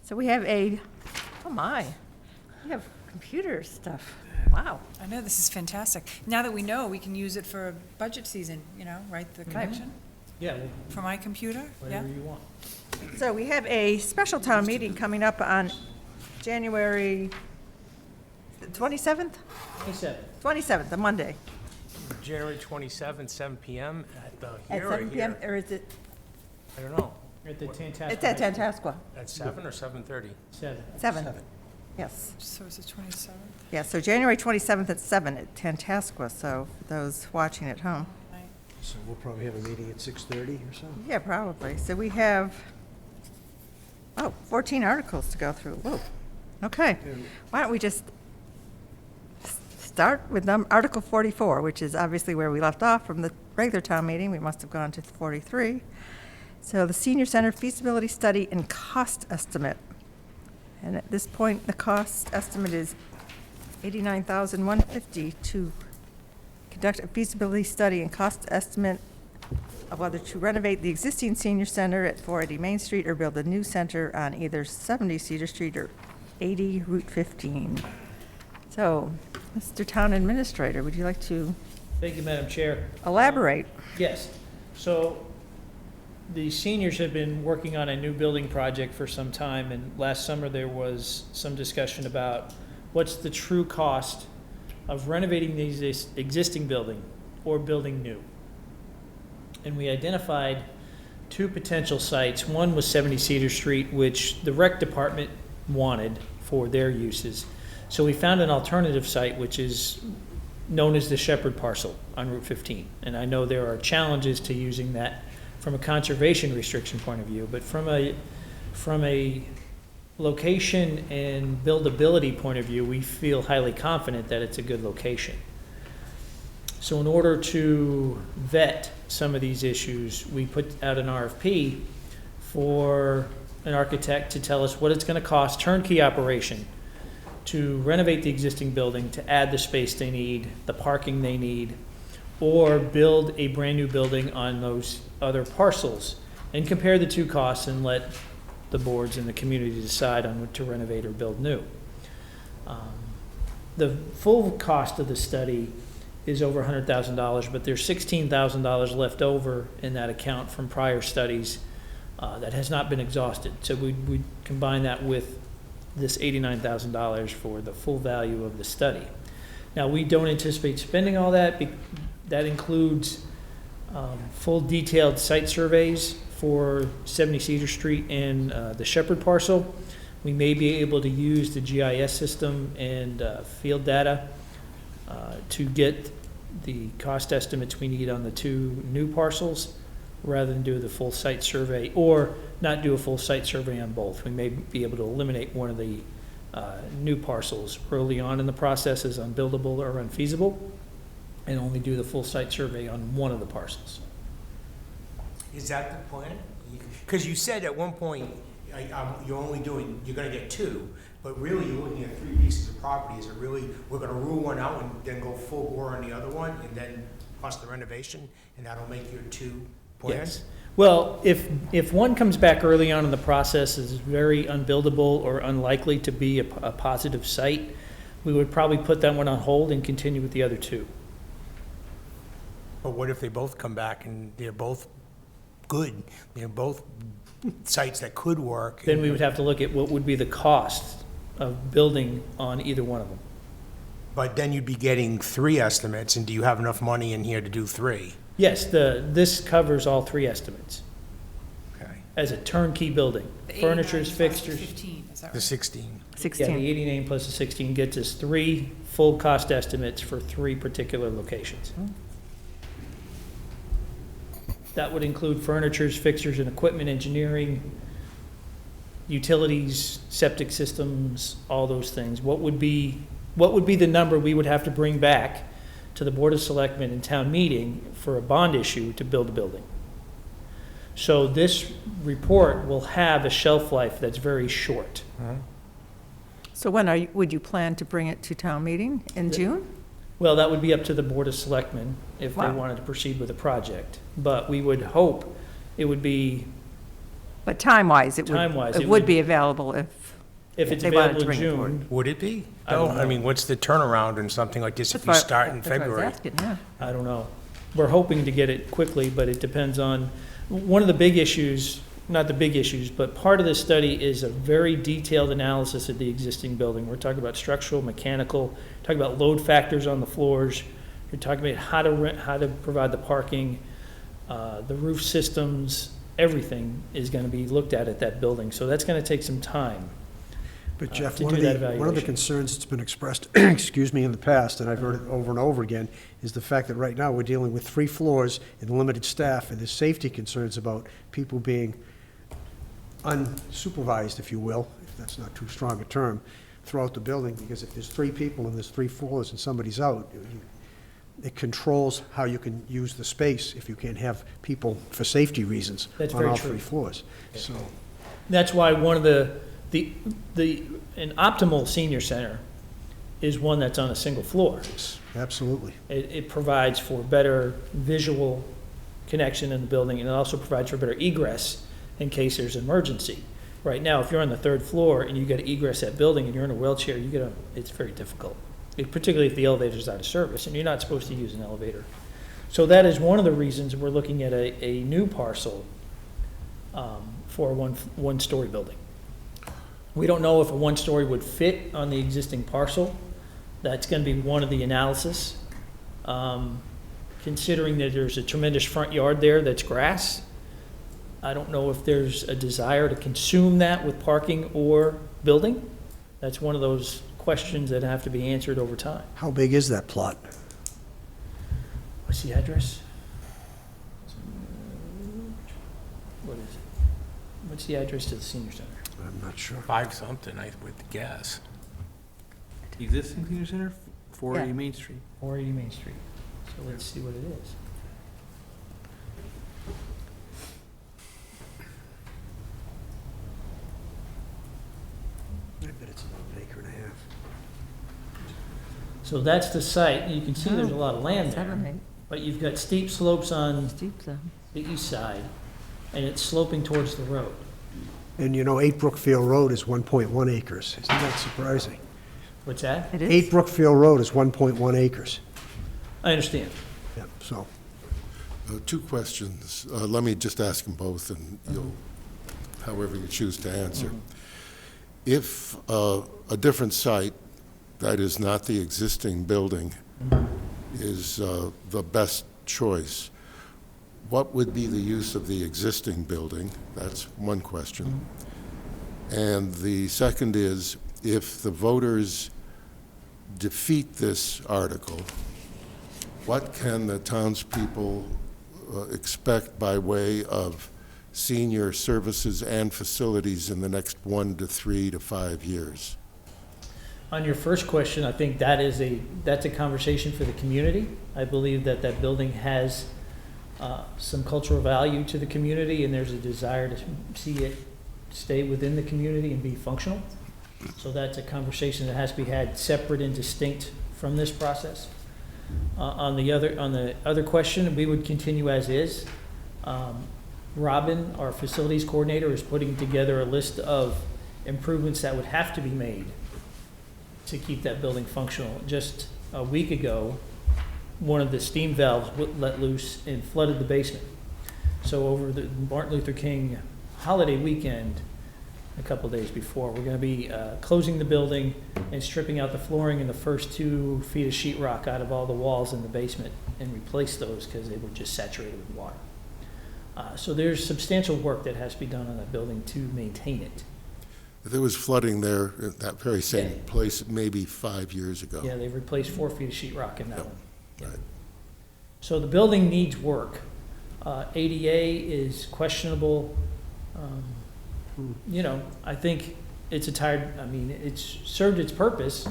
So we have oh my, we have computer stuff. Wow. I know, this is fantastic. Now that we know, we can use it for budget season, write the connection Yeah, well, for my computer, yeah? whatever you want. So we have a special town meeting coming up on January 27th? 27. 27th, a Monday. January 27th, 7 PM at the At here or 7 PM, here? or is it, I don't know. At the Tantascwa. it's at High School. Tantascwa? At 7 or 7:30? 7. 7. Yes. So it's the 27th? Yeah, so January 27th at 7 at Tantascwa, so for those watching at home. Right. So we'll probably have a meeting at 6:30 or so? Yeah, probably. So we have, 14 articles to go through. Whoa. Okay. Why don't we just start with Article 44, which is obviously where we left off from the regular town meeting. We must have gone to 43. So the senior center feasibility study and cost estimate. And at this point, the cost estimate is $89,150 to conduct a feasibility study and cost estimate of whether to renovate the existing senior center at 480 Main Street or build a new center on either 70 Cedar Street or 80 Route 15. So, Mr. Town Administrator, would you like to Thank you, Madam Chair. elaborate? Yes. So the seniors have been working on a new building project for some time, and last summer there was some discussion about what's the true cost of renovating the existing building or building new. And we identified two potential sites. One was 70 Cedar Street, which the rec department wanted for their uses. So we found an alternative site, which is known as the Shepherd parcel on Route 15. And I know there are challenges to using that from a conservation restriction point of view, but from a location and buildability point of view, we feel highly confident that it's a good location. So in order to vet some of these issues, we put out an RFP for an architect to tell us what it's going to cost, turnkey operation, to renovate the existing building, to add the space they need, the parking they need, or build a brand-new building on those other parcels, and compare the two costs and let the boards and the community decide on what to renovate or build new. The full cost of the study is over $100,000, but there's $16,000 left over in that account from prior studies that has not been exhausted. So we combine that with this $89,000 for the full value of the study. Now, we don't anticipate spending all that. That includes full detailed site surveys for 70 Cedar Street and the Shepherd parcel. We may be able to use the GIS system and field data to get the cost estimates we need on the two new parcels, rather than do the full site survey, or not do a full site survey on both. We may be able to eliminate one of the new parcels early on in the process as unbuildable or unfeasible, and only do the full site survey on one of the parcels. Is that the plan? Because you said at one point, you're gonna get two, but really you're looking at 3 pieces of property. Is it really, we're gonna rule one out and then go full bore on the other one, and then plus the renovation, and that'll make your two plans? Yes. Well, if one comes back early on in the process is very unbuildable or unlikely to be a positive site, we would probably put that one on hold and continue with the other two. But what if they both come back and they're both good? They're both sites that could work. Then we would have to look at what would be the cost of building on either one of them. But then you'd be getting 3 estimates, and do you have enough money in here to do 3? Yes, this covers all 3 estimates Okay. as a turnkey building. The Furnitures, 89 plus fixtures. 15, is that The right? 16. Yeah, 16. the 89 plus the 16 gets us 3 full cost estimates for 3 particular locations. That would include furnitures, fixtures, and equipment, engineering, utilities, septic systems, all those things. What would be the number we would have to bring back to the Board of Selectmen and town meeting for a bond issue to build a building? So this report will have a shelf life that's very short. So would you plan to bring it to town meeting in June? Well, that would be up to the Board of Selectmen if they Wow. wanted to proceed with the project. But we would hope it would be But time-wise, Time-wise, it it would would- be available if If it's they wanted available to in bring it forward. June, Would it be? I don't No? I know. mean, what's the turnaround in something like this if That's you why- start in that's why I was February? asking, yeah. I don't know. We're hoping to get it quickly, but it depends on, one of the big issues, not the big issues, but part of this study is a very detailed analysis of the existing building. We're talking about structural, mechanical, talking about load factors on the floors. We're talking about how to provide the parking, the roof systems, everything is gonna be looked at that building. So that's gonna take some time. But Jeff, to one of do that the evaluation. concerns that's been expressed, excuse me, in the past, and I've heard it over and over again, is the fact that right now we're dealing with 3 floors and limited staff, and there's safety concerns about people being unsupervised, if you will, if that's not too strong a term, throughout the building, because if there's 3 people and there's 3 floors and somebody's out, it controls how you can use the space if you can't have people for safety reasons That's on very all true. 3 floors. So, That's why one of an optimal senior center is one that's on a single floor. absolutely. It provides for better visual connection in the building, and it also provides for better egress in case there's an emergency. Right now, if you're on the 3rd floor and you got to egress that building and you're in a wheelchair, it's very difficult, particularly if the elevator's out of service and you're not supposed to use an elevator. So that is one of the reasons we're looking at a new parcel for a one-story building. We don't know if a one-story would fit on the existing parcel. That's going to be one of the analysis. Considering that there's a tremendous front yard there that's grass, I don't know if there's a desire to consume that with parking or building. That's one of those questions that have to be answered over time. How big is that plot? What's the address? What is it? What's the address to the senior center? I'm not sure. 5 something, I would guess. Existing senior center, 480 Yeah. Main Street. 480 Main Street. So let's see what it is. I bet it's about an acre and a half. So that's the site. You can see there's a lot of land there. 7, 8, But you've got steep slopes on steep, so. the east side, and it's sloping towards the road. And you know, 8 Brookfield Road is 1.1 acres. Isn't that surprising? What's that? It 8 is. Brookfield Road is 1.1 acres. I understand. Yeah, so, 2 questions. Let me just ask them both, and you'll, however you choose to answer. If a different site that is not the existing building is the best choice, what would be the use of the existing building? That's one question. And the second is, if the voters defeat this article, what can the townspeople expect by way of senior services and facilities in the next 1 to 3 to 5 years? On your first question, I think that's a conversation for the community. I believe that building has some cultural value to the community, and there's a desire to see it stay within the community and be functional. So that's a conversation that has to be had separate and distinct from this process. On the other question, we would continue as is. Robin, our facilities coordinator, is putting together a list of improvements that would have to be made to keep that building functional. Just a week ago, one of the steam valves let loose and flooded the basement. So over the Martin Luther King holiday weekend, a couple days before, we're going to be closing the building and stripping out the flooring and the first 2 feet of sheetrock out of all the walls in the basement and replace those because they were just saturated with water. So there's substantial work that has to be done on that building to maintain it. There was flooding there at that very same Yeah. place maybe 5 years ago. Yeah, they've replaced 4 feet of sheetrock in that Yep. one. Right. So the building needs work. ADA is questionable. I think it's it's served its purpose.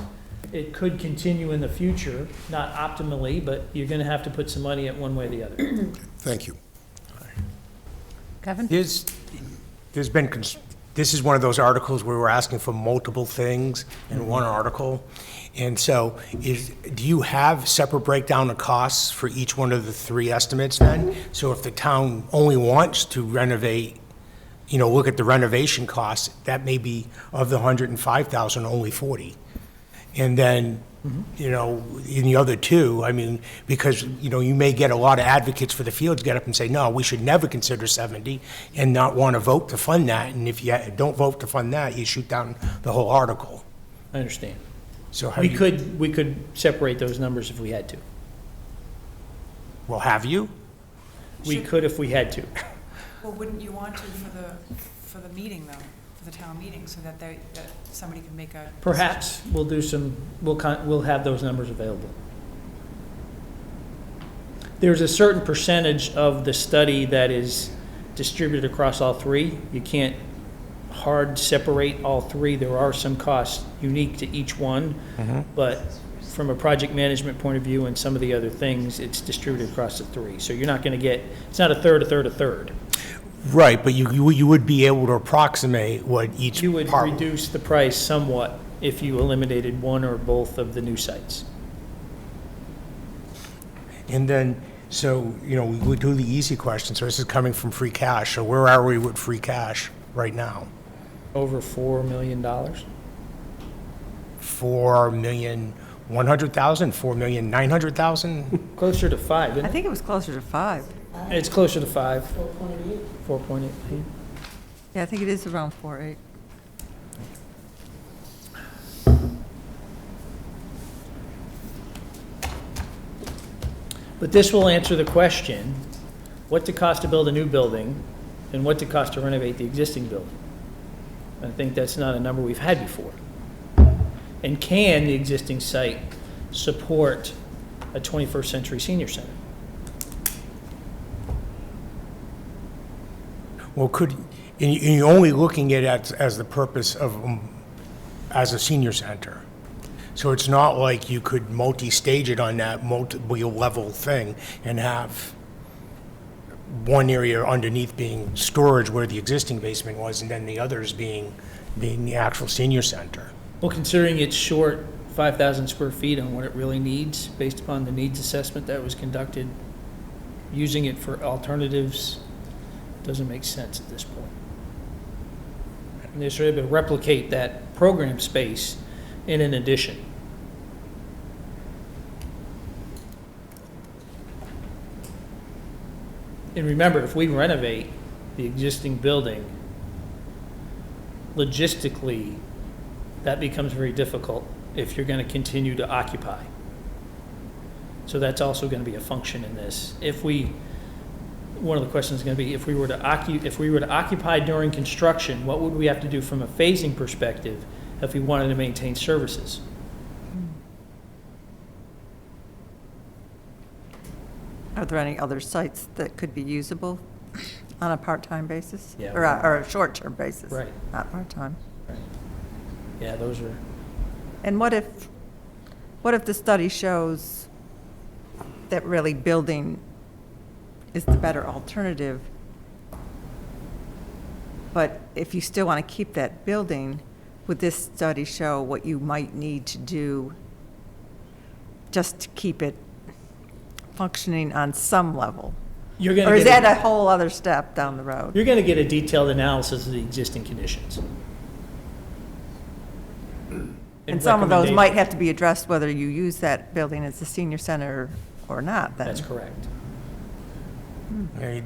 It could continue in the future, not optimally, but you're gonna have to put some money at one way or the other. Thank you. Kevin? There's been, this is one of those articles where we're asking for multiple things in one article. And so do you have separate breakdown of costs for each one of the 3 estimates then? So if the town only wants to renovate, you know, look at the renovation costs, that may be, of the 105,000, only 40. And then, you know, in the other two, I mean, because, you know, you may get a lot of advocates for the fields get up and say, no, we should never consider 70, and not want to vote to fund that, and if you don't vote to fund that, you shoot down the whole article. I understand. So how We you, could separate those numbers if we had to. well, have you? We Should- could if we had to. Well, wouldn't you want to for the meeting, though, for the town meeting, so that that somebody can make a. Perhaps we'll do some, we'll have those numbers available. There's a certain percentage of the study that is distributed across all three. You can't hard separate all three. There are some costs unique to each one, but from a project management point of view and some of the other things, it's distributed across the three. So you're not going to get, it's not a third, a third, a third. Right, but you would be able to approximate what each You would part. reduce the price somewhat if you eliminated one or both of the new sites. And then, so, you know, we do the easy question, so this is coming from free cash, so where are we with free cash right now? Over $4 million. 4,100,000, 4,900,000? Closer to 5, isn't I it? think it was closer to 5. It's closer to 5. 4.8. Yeah, I think it is around 4.8. But this will answer the question, what it cost to build a new building and what it cost to renovate the existing building. I think that's not a number we've had before. And can the existing site support a 21st century senior center? Well, and you're only looking at it as the purpose of, as a senior center. So it's not like you could multi-stage it on that multi-level thing and have one area underneath being storage where the existing basement was, and then the others being the actual senior center. Well, considering it's short 5,000 square feet on what it really needs, based upon the needs assessment that was conducted, using it for alternatives doesn't make sense at this point. And they're sort of to replicate that program space in an addition. And remember, if we renovate the existing building, logistically, that becomes very difficult if you're going to continue to occupy. So that's also going to be a function in this. One of the questions is going to be, if we were to occupy during construction, what would we have to do from a phasing perspective if we wanted to maintain services? Are there any other sites that could be usable on a part-time basis? Yeah. Or a short-term basis? Right. Not part-time. Yeah, those are, And what if the study shows that really building is the better alternative, but if you still want to keep that building, would this study show what you might need to do just to keep it functioning on some level? you're going Or to is get that a whole other step down the road? you're going to get a detailed analysis of the existing conditions. And some of those recommendation. might have to be addressed whether you use that building as a senior center or not, then. That's correct.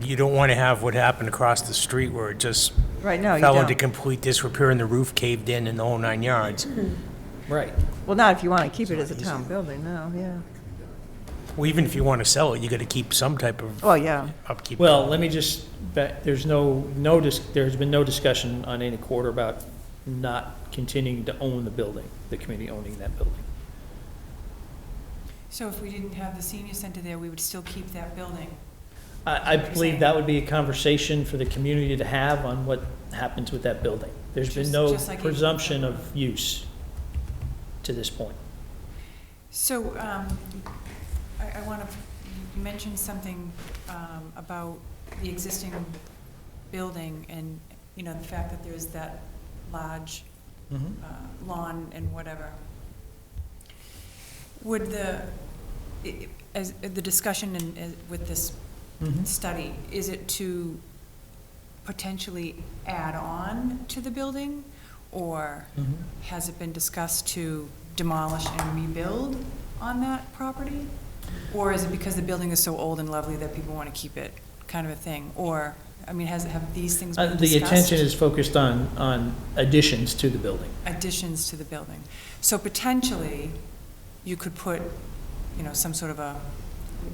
You don't want to have what happened across the street where it just Right, no, you fell into don't. complete disrepair and the roof caved in and the whole 9 yards. Right. Well, not if you want to keep it as a town building, no, yeah. Well, even if you want to sell it, you got to keep some type of Well, yeah. upkeep. Well, let me just, there's been no discussion on any quarter about not continuing to own the building, the community owning that building. So if we didn't have the senior center there, we would still keep that building? I believe that would be a conversation for the community to have on what happens with that building. There's been no Just like presumption of use to this point. So, I want to, you mentioned something about the existing building and, you know, the fact that there's that large lawn and whatever. Would as the discussion with this study, is it to potentially add on to the building? Or has it been discussed to demolish and rebuild on that property? Or is it because the building is so old and lovely that people want to keep it, kind of a thing? Or, I mean, have these things been discussed? The attention is focused on additions to the building. Additions to the building. So potentially, you could put, some sort of a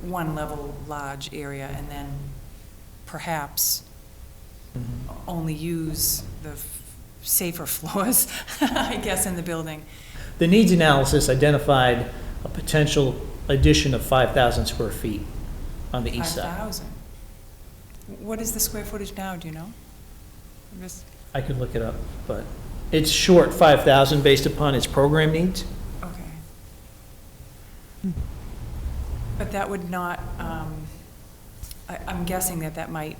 one-level large area and then perhaps only use the safer floors, I guess, in the building. The needs analysis identified a potential addition of 5,000 square feet on the east side. 5,000. What is the square footage now, do you know? I could look it up, but it's short 5,000 based upon its program needs. Okay. But that would not, I'm guessing that might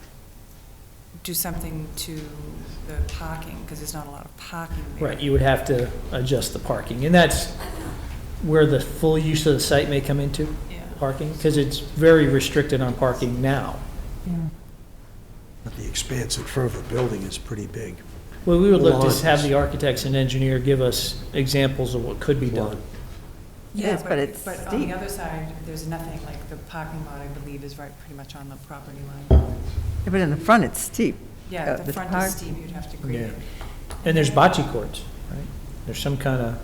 do something to the parking, because there's not a lot of parking there. Right, you would have to adjust the parking, and that's where the full use of the site may come into, Yeah. parking, because it's very restricted on parking now. But the expanse in front of the building is pretty big. Well, we would look to Lawns. have the architects and engineer give us examples of what could be done. Yes, but it's But on steep. the other side, there's nothing, like the parking lot, I believe, is right pretty much on the property line. Yeah, but in the front, it's steep. Yeah, The the front park- is steep, you'd have to grade Yeah. it. And there's bocce courts, right? There's some kind of,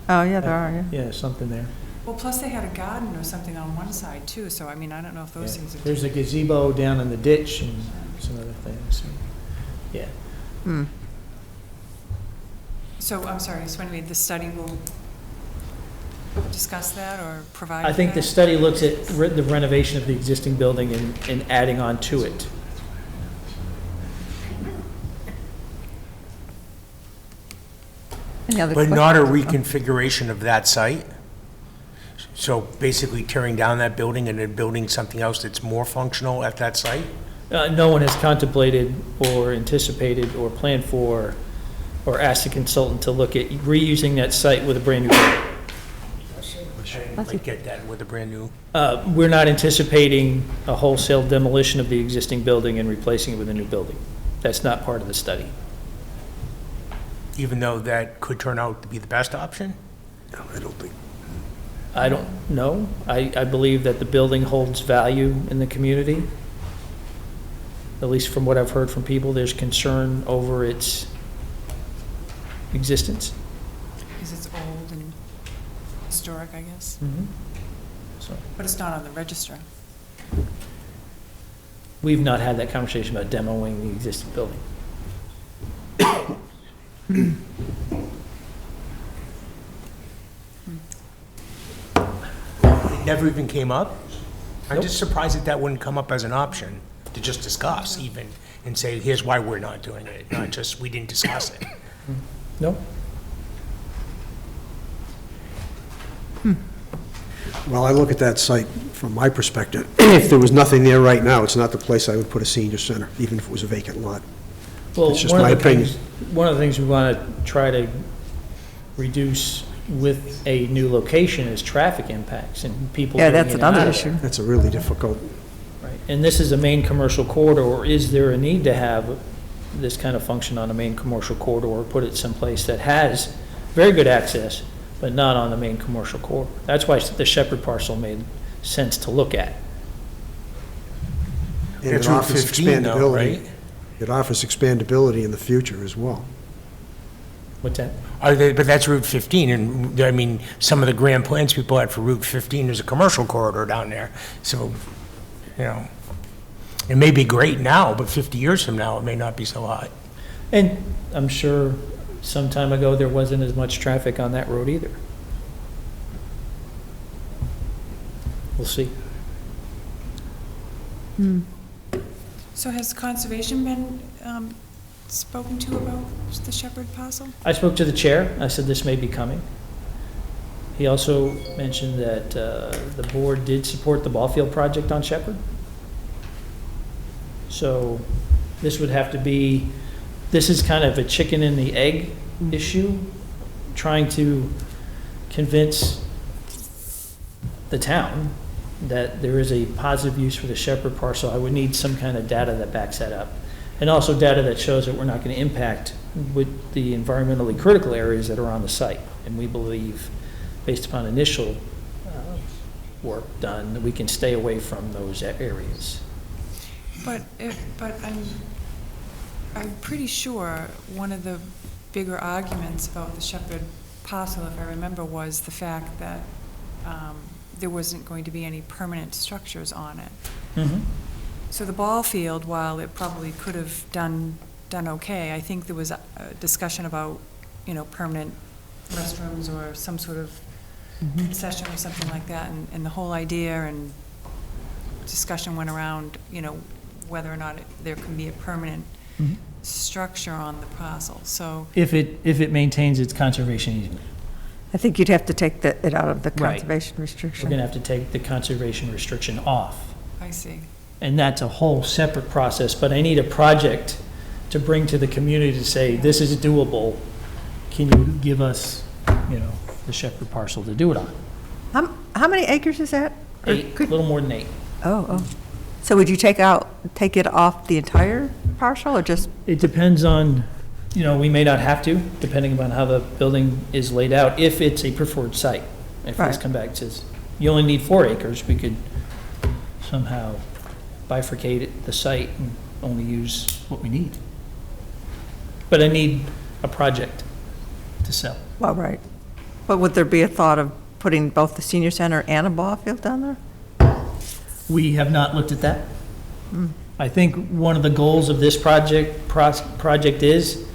Oh, yeah, there are, yeah. yeah, something there. Well, plus they had a garden or something on one side too, so I mean, I don't know if those Yeah. things are. There's a gazebo down in the ditch and some other things, yeah. Hmm. So, I'm sorry, so anyway, the study will discuss that or provide? I think the that? study looks at the renovation of the existing building and adding on to it. Any other But not a questions? reconfiguration of that site? So basically tearing down that building and then building something else that's more functional at that site? No one has contemplated or anticipated or planned for or asked a consultant to look at reusing that site with a brand-new building. I didn't get that with a brand new. We're not anticipating a wholesale demolition of the existing building and replacing it with a new building. That's not part of the study. Even though that could turn out to be the best option? No, I don't think. I don't know. I believe that the building holds value in the community. At least from what I've heard from people, there's concern over its existence. Because it's old and historic, I guess, So but it's not on the register. we've not had that conversation about demoing the existing building. It never even came up? I'm Nope. just surprised that that wouldn't come up as an option to just discuss even and say, here's why we're not doing it, not just, we didn't discuss it. No? Well, I look at that site from my perspective. If there was nothing there right now, it's not the place I would put a senior center, even if it was a vacant lot. Well, It's just one of my the opinion. things, one of the things we want to try to reduce with a new location is traffic impacts and people Yeah, getting that's in and out another of there. issue. That's a really difficult, Right. And this is a main commercial corridor, or is there a need to have this kind of function on a main commercial corridor, or put it someplace that has very good access, but not on the main commercial corridor? That's why the Shepherd parcel made sense to look at. and That's it Route offers 15 though, expandability. right? It offers expandability in the future as well. What's that? But that's Route 15, and, I mean, some of the grand plans people had for Route 15, there's a commercial corridor down there. So, you know, it may be great now, but 50 years from now, it may not be so hot. And I'm sure some time ago, there wasn't as much traffic on that road either. We'll see. So has conservation been spoken to about the Shepherd parcel? I spoke to the chair. I said this may be coming. He also mentioned that the board did support the ball field project on Shepherd. So this would have to be, this is kind of a chicken and the egg issue, trying to convince the town that there is a positive use for the Shepherd parcel. I would need some kind of data that backs that up. And also data that shows that we're not going to impact with the environmentally critical areas that are on the site. And we believe, based upon initial work done, that we can stay away from those areas. But I'm pretty sure one of the bigger arguments about the Shepherd parcel, if I remember, was the fact that there wasn't going to be any permanent structures on it. Mm-hmm. So the ball field, while it probably could have done okay, I think there was a discussion about, permanent restrooms or some sort of concession or something like that, and the whole idea and discussion went around, whether or not there can be a permanent structure on the parcel, so. If it maintains its conservation easement. I think you'd have to take it out of the Right. conservation We're restriction. going to have to take the conservation restriction off. I see. And that's a whole separate process, but I need a project to bring to the community to say, this is doable. Can you give us, the Shepherd parcel to do it on? How many acres is that? Or 8, a could- little more than 8. Oh. So would you take it off the entire parcel, or just, It depends on, we may not have to, depending upon how the building is laid out, if it's a preferred site. If Right. this come back and says, you only need 4 acres, we could somehow bifurcate the site and only use what we need. But I need a project to sell. well, right. But would there be a thought of putting both the senior center and a ball field down there? We have not looked at that. I think one of the goals of this project is,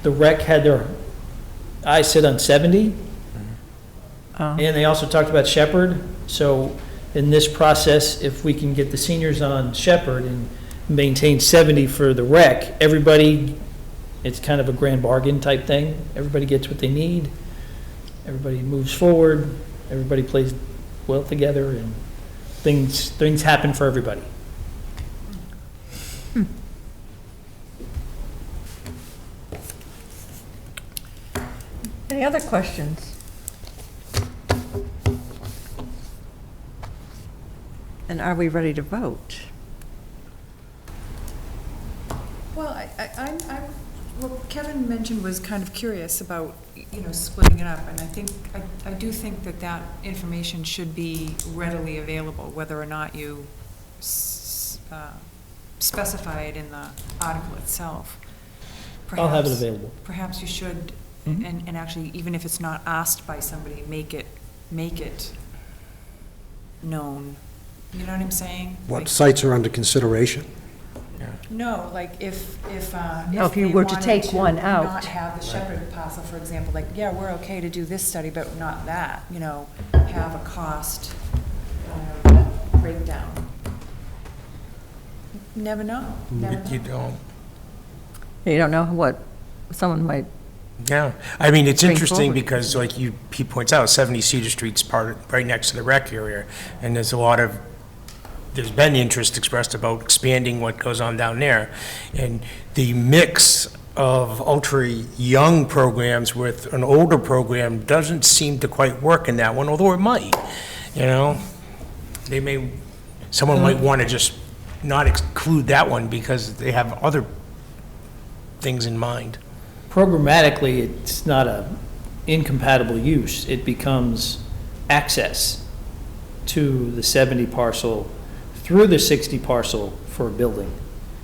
the rec had their eyes set on 70, Oh. and they also talked about Shepherd. So in this process, if we can get the seniors on Shepherd and maintain 70 for the rec, everybody, it's kind of a grand bargain type thing. Everybody gets what they need, everybody moves forward, everybody plays well together, and things happen for everybody. Any other questions? And are we ready to vote? Well, what Kevin mentioned was kind of curious about, splitting it up, and I do think that information should be readily available, whether or not you specify it in the article itself. I'll have it Perhaps- available. Perhaps you should, Mhm. and actually, even if it's not asked by somebody, make it known. You know what I'm saying? What Like- sites are under consideration? No, like if No, if you they were to wanted take one out. Not have the Shepherd parcel, for example, like, yeah, we're okay to do this study, but not that, have a cost breakdown. Never know, never know. You don't. You don't know what someone might, Yeah, I mean, it's Bring interesting forward. because like he points out, 70 Cedar Street's right next to the rec area, and there's been interest expressed about expanding what goes on down there. And the mix of ultra-young programs with an older program doesn't seem to quite work in that one, although it might, someone might want to just not exclude that one because they have other things in mind. Programmatically, it's not a incompatible use. It becomes access to the 70 parcel through the 60 parcel for a building,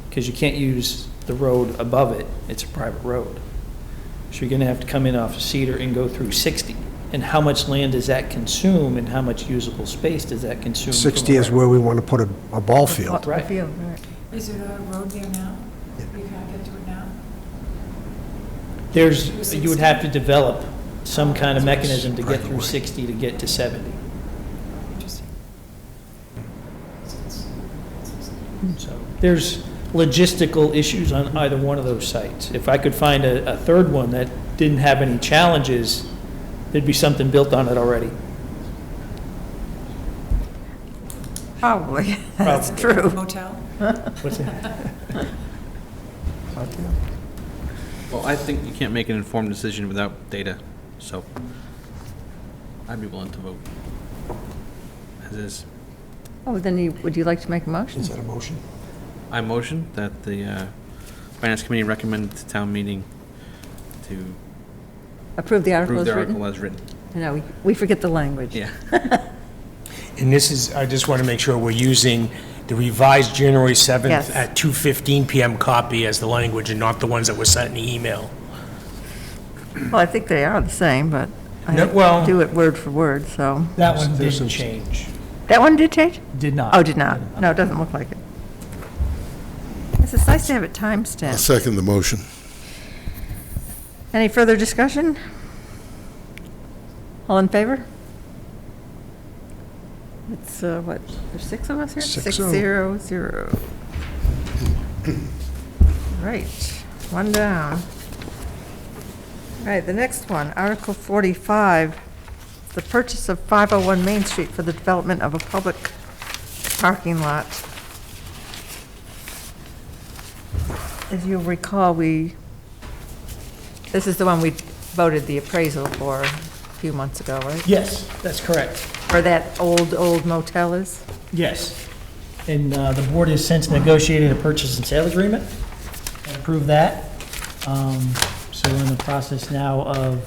because you can't use the road above it. It's a private road. So you're going to have to come in off of Cedar and go through 60. And how much land does that consume, and how much usable space does that consume? from 60 is a- where we want to put a ball field. a field, right. Is there a road there now? You can't get to it now? You would have to develop some kind of That's mechanism to get private through way. 60 to get to 70. Interesting. So there's logistical issues on either one of those sites. If I could find a third one that didn't have any challenges, there'd be something built on it already. Probably, that's Probably. true. Motel? What's that? Well, I think you can't make an informed decision without data, so I'd be willing to vote as is. Oh, then would you like to make a motion? Is that a motion? I motion that the Finance Committee recommend to town meeting to Approve the article approve as the article written? as written. No, we forget the language. Yeah. And this is, I just want to make sure we're using the revised January 7th Yes. at 2:15 PM copy as the language and not the ones that were sent in the email. Well, I think they are the same, but I No, well- do it word for word, so. That one There's didn't some- change. That one did change? Did not. Oh, did not. No, it doesn't look like it. It's nice to have it I'll timestamped. second the motion. Any further discussion? All in favor? It's, what, there's 6 of us here? 6-0. 6-0-0. Right, one down. All right, the next one, Article 45, the purchase of 501 Main Street for the development of a public parking lot. As you'll recall, this is the one we voted the appraisal for a few months ago, right? Yes, that's correct. Or that old motel is? Yes. And the board has since negotiated a purchase and sale agreement and approved that. So we're in the process now of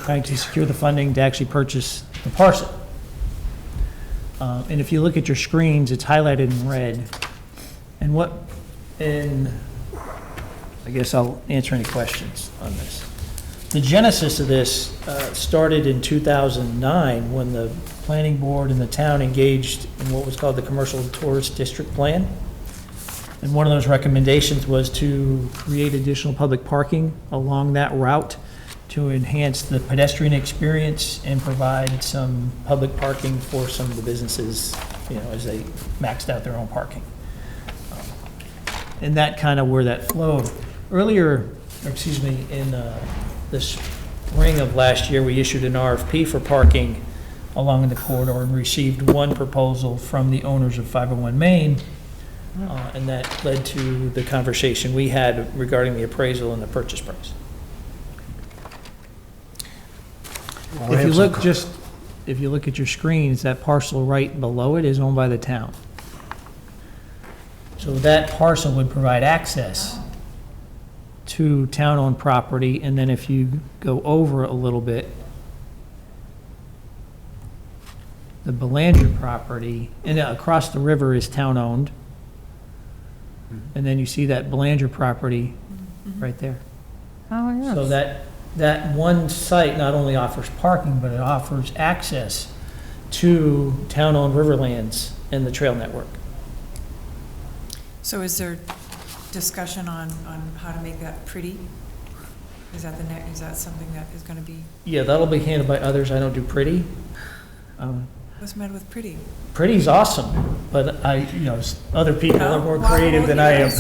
trying to secure the funding to actually purchase the parcel. And if you look at your screens, it's highlighted in red. And I guess I'll answer any questions on this. The genesis of this started in 2009 when the planning board and the town engaged in what was called the Commercial Tourist District Plan. And one of those recommendations was to create additional public parking along that route to enhance the pedestrian experience and provide some public parking for some of the businesses, as they maxed out their own parking. And that kind of where that flowed. Earlier, in the spring of last year, we issued an RFP for parking along the corridor and received one proposal from the owners of 501 Main, and that led to the conversation we had regarding the appraisal and the purchase price. Well, I If have you look at your screens, that parcel right below it is owned by the town. So that parcel would provide access to town-owned property, and then if you go over a little bit, the Belanger property, and across the river is town-owned, and then you see that Belanger property right there. Oh, yes. So that one site not only offers parking, but it offers access to town-owned riverlands and the trail network. So is there discussion on how to make that pretty? Is that is that something that is going to be, Yeah, that'll be handled by others. I don't do pretty. what's the matter with pretty? Pretty's awesome, but other people are more creative than I am.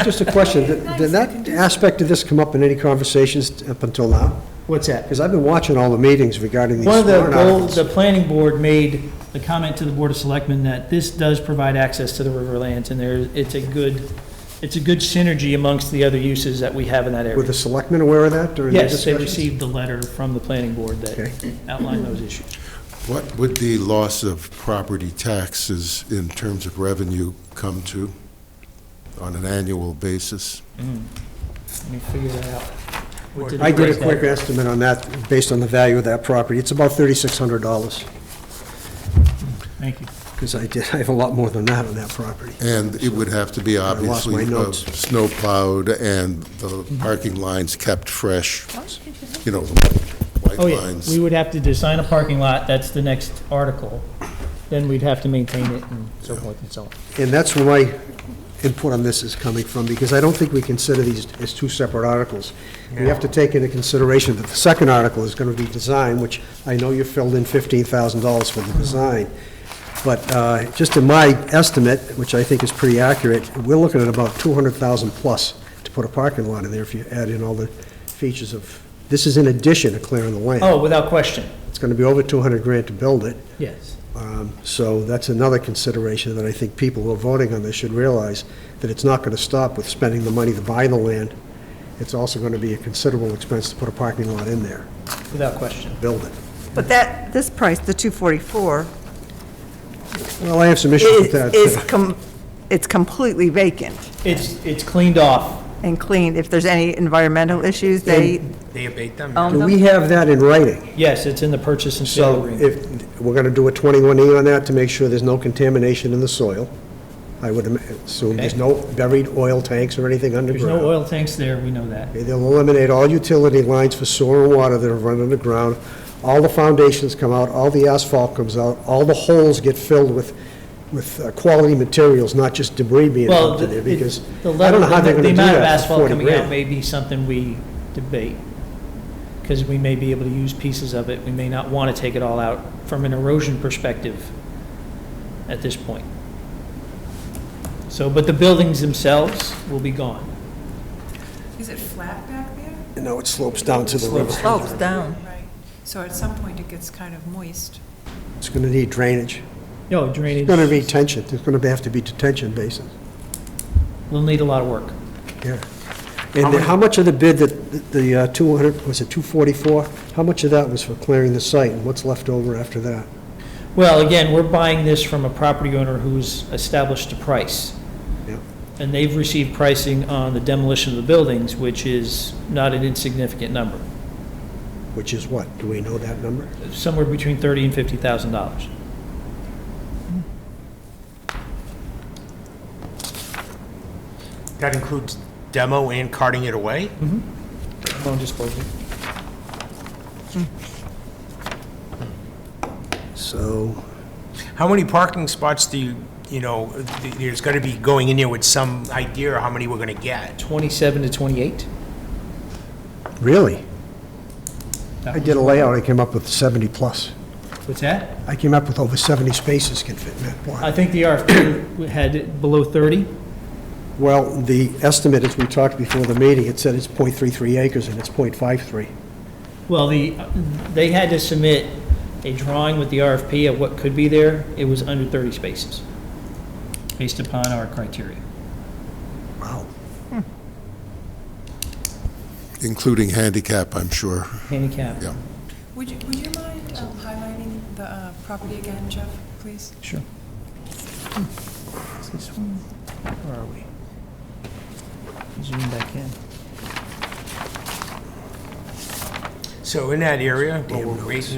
Just a question, did that aspect of this come up in any conversations up until now? What's that? Because I've been watching all the meetings regarding these One of the warrant goals, articles. the planning board made the comment to the Board of Selectmen that this does provide access to the riverlands, and it's a good synergy amongst the other uses that we have in that Were area. the selectmen aware of that during their Yes, they discussions? received the letter from the planning board Okay. that outlined those issues. What would the loss of property taxes in terms of revenue come to on an annual basis? Let me figure that out. What did I they did a break that? quick estimate on that, based on the value of that property. It's about $3,600, Thank you. because I have a lot more than that on that property. And it would have to be lost obviously my notes. snow plowed and the parking lines kept fresh, the white Oh, yeah, lines. we would have to design a parking lot, that's the next article. Then we'd have to maintain it and so forth and so on. And that's where my input on this is coming from, because I don't think we consider these as two separate articles. We have to take into consideration that the second article is going to be design, which I know you filled in $15,000 for the design. But just in my estimate, which I think is pretty accurate, we're looking at about $200,000 plus to put a parking lot in there if you add in all the features of, this is in addition to clearing the land. Oh, without question, It's going to be over 200 grand to build it. yes. So that's another consideration that I think people who are voting on this should realize, that it's not going to stop with spending the money to buy the land. It's also going to be a considerable expense to put a parking lot in there, Without question. build it. But this price, the 244, Well, I have some issues with that. is it's completely vacant It's cleaned off. and cleaned. If there's any environmental issues, they They abate them? own Do them? we have that in writing? Yes, it's in the purchase and sale So agreement. if, we're gonna do a 21E on that to make sure there's no contamination in the soil. I would assume there's Okay. no buried oil tanks or anything There's underground. no oil tanks there, we know that. Okay, they'll eliminate all utility lines for sewer and water that are run underground. All the foundations come out, all the asphalt comes out, all the holes get filled with quality materials, not just debris being Well, dumped in there, because the I don't know how they're gonna do amount of that for asphalt 40 coming out grand. may be something we debate, because we may be able to use pieces of it. We may not want to take it all out from an erosion perspective at this point. So, but the buildings themselves will be gone. Is it flat back there? No, it slopes down to the river. Slopes down. Right. So at some point, it gets kind of moist. It's gonna need drainage. No, drainage. It's gonna need tension. There's gonna have to be detention basins. Will need a lot of work. Yeah. And how much of the bid that the 200, was it 244? How much of that was for clearing the site, and what's left over after that? Well, again, we're buying this from a property owner who's established a price. Yeah. And they've received pricing on the demolition of the buildings, which is not an insignificant number, Which is what? Do we know that number? somewhere between $30,000 and $50,000. That includes demo and carting it away? Won't disclose it. So, How many parking spots do there's gonna be going in there with some idea of how many we're gonna get? 27 to 28. really? That I did a was- layout, I came up with 70 plus. What's that? I came up with over 70 spaces can fit in that I block. think the RFP had it below 30. Well, the estimate, as we talked before the meeting, it said it's .33 acres and it's .53. Well, they had to submit a drawing with the RFP of what could be there. It was under 30 spaces, based upon our criteria. Wow. Including handicap, I'm sure. Handicap. Yeah. Would you mind highlighting the property again, Jeff, please? Sure. Is this one? Where are we? Zoom back in. So in that area, where we're waiting,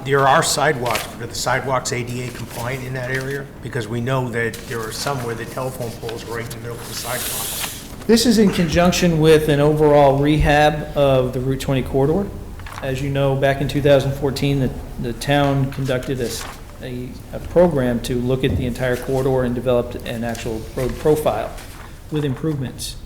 there are sidewalks, but are the sidewalks ADA compliant in that area? Because we know that there are some where the telephone poles are right in the middle of the sidewalk. This is in conjunction with an overall rehab of the Route 20 corridor. As you know, back in 2014, the town conducted a program to look at the entire corridor and developed an actual road profile with improvements.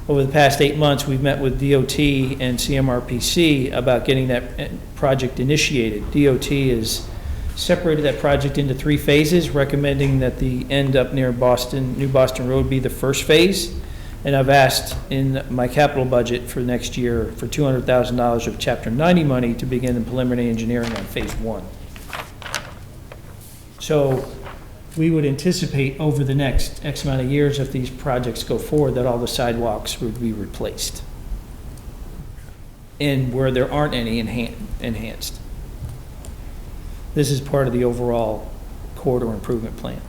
Over the past 8 months, we've met with DOT and CMRPC about getting that project initiated. DOT has separated that project into 3 phases, recommending that the end up near Boston, New Boston Road be the first phase. And I've asked in my capital budget for next year for $200,000 of Chapter 90 money to begin the preliminary engineering on phase 1. So we would anticipate over the next X amount of years, if these projects go forward, that all the sidewalks would be replaced. And where there aren't any, enhanced. This is part of the overall corridor improvement plan.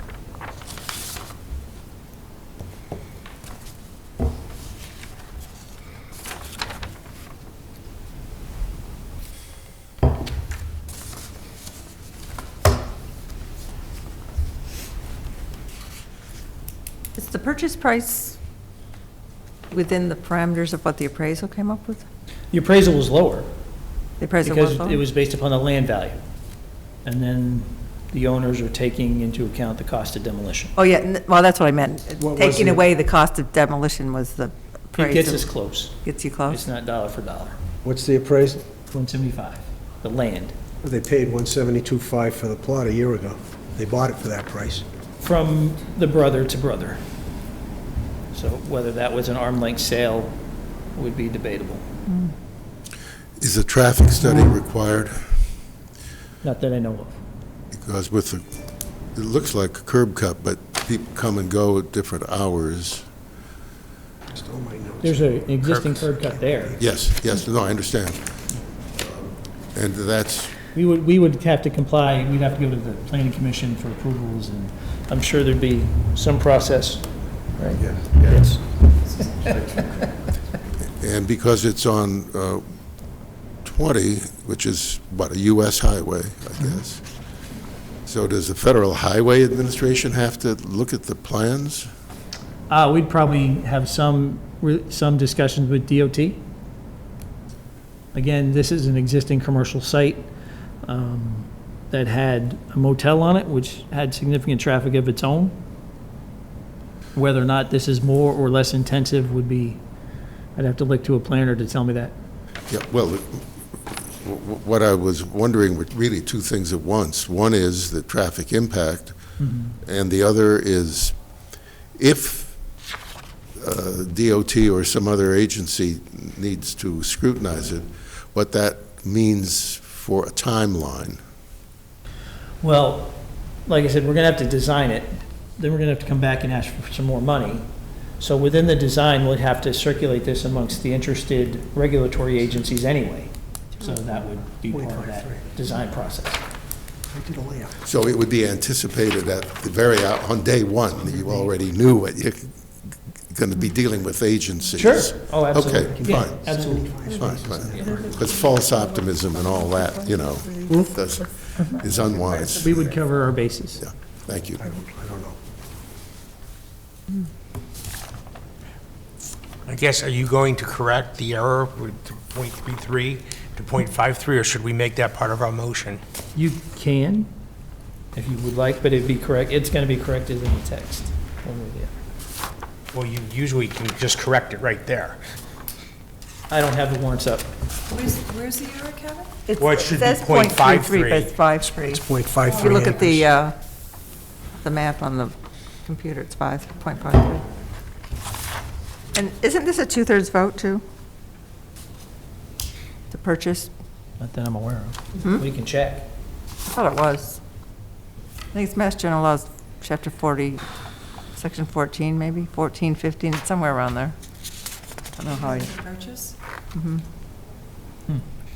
Is the purchase price within the parameters of what the appraisal came up with? The appraisal was lower The appraisal was because lower? it was based upon the land value. And then the owners are taking into account the cost of demolition. Oh, yeah, well, that's what I meant. What was Taking the- away the cost of demolition was the appraisal. It gets us close. Gets you It's close? not dollar for dollar. What's the appraisal? 175, the land. They paid 172.5 for the plot a year ago. They bought it for that price. From the brother to brother. So whether that was an arm length sale would be debatable. Is a traffic study required? Not that I know of. Because with the, it looks like a curb cut, but people come and go at different hours. Stole my notes. There's an existing curb cut there. Yes, no, I understand. And that's, We would have to comply, we'd have to go to the planning commission for approvals and I'm sure there'd be some process, right? Yeah. Yes. And because it's on 20, which is, what, a US highway, I guess. So does the Federal Highway Administration have to look at the plans? We'd probably have some discussions with DOT. Again, this is an existing commercial site that had a motel on it, which had significant traffic of its own. Whether or not this is more or less intensive would be, I'd have to look to a planner to tell me that. Yeah, well, what I was wondering were really two things at once. One is the traffic impact, and the other is if DOT or some other agency needs to scrutinize it, what that means for a timeline. Well, like I said, we're gonna have to design it, then we're gonna have to come back and ask for some more money. So within the design, we'll have to circulate this amongst the interested regulatory agencies anyway. So that would be part of that design process. I did a layout. So it would be anticipated at the on day one, that you already knew what you're going to be dealing with agencies. Sure. Oh, absolutely. Okay, Yeah, fine. absolutely. Fine. Because false optimism and all that, is unwise. We would cover our bases. Yeah, thank you. I don't know. I guess, are you going to correct the error with .33 to .53, or should we make that part of our motion? You can, if you would like, but it'd be correct, it's gonna be corrected in the text. one way or the other. Well, you usually can just correct it right there. I don't have the warrants up. Where's the error, Kevin? Well, it should be says .53. .33, but it's 5.3. It's .53 If you look at acres. the map on the computer, it's 5.53. And isn't this a 2/3 vote, too? To purchase? Not that I'm aware of. We can check. I thought it was. I think it's Mass General Laws, Chapter 40, Section 14, maybe, 14, 15, it's somewhere around there. I don't know how you, Purchase?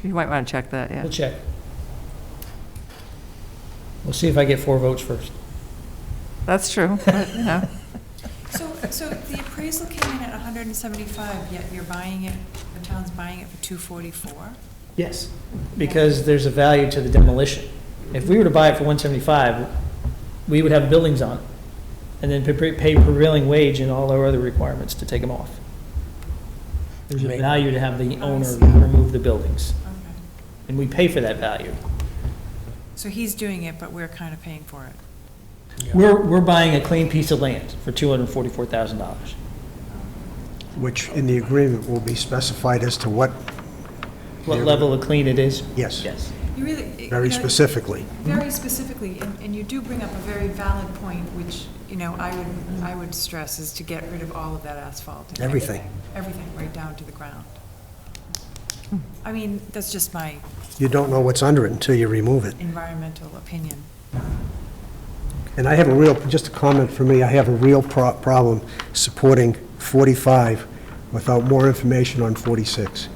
you might want to check that, yeah. We'll check. We'll see if I get 4 votes first. That's true, but, So the appraisal came in at 175, yet you're buying it, the town's buying it for 244? Yes, because there's a value to the demolition. If we were to buy it for 175, we would have buildings on it, and then pay prevailing wage and all our other requirements to take them off. There's a value to have the owner remove the buildings, Okay. and we pay for that value. So he's doing it, but we're kind of paying for it. We're buying a clean piece of land for $244,000. Which in the agreement will be specified as to what, What level of clean it is? yes, Yes. You really. very specifically. Very specifically, and you do bring up a very valid point, which, I would stress, is to get rid of all of that asphalt. and Everything. Everything, right down to the ground. I mean, that's just my You don't know what's under it until you remove it. environmental opinion. And I have just a comment for me, I have a real problem supporting 45 without more information on 46,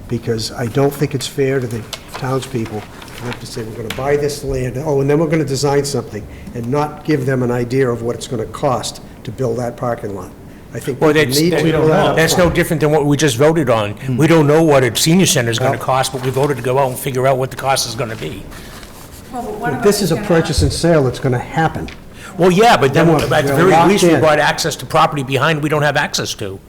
because I don't think it's fair to the townspeople to have to say, we're going to buy this land, and then we're going to design something, and not give them an idea of what it's going to cost to build that parking lot. I think Well, we need to know that up that's no front. different than what we just voted on. We don't know what a senior center is gonna cost, but we voted to go out and figure out what the cost is gonna be. Well, but one of This us is a gonna purchase and sale that's going to happen. Well, yeah, but then Then at we're the very locked least, we in. got access to property behind we don't have access to.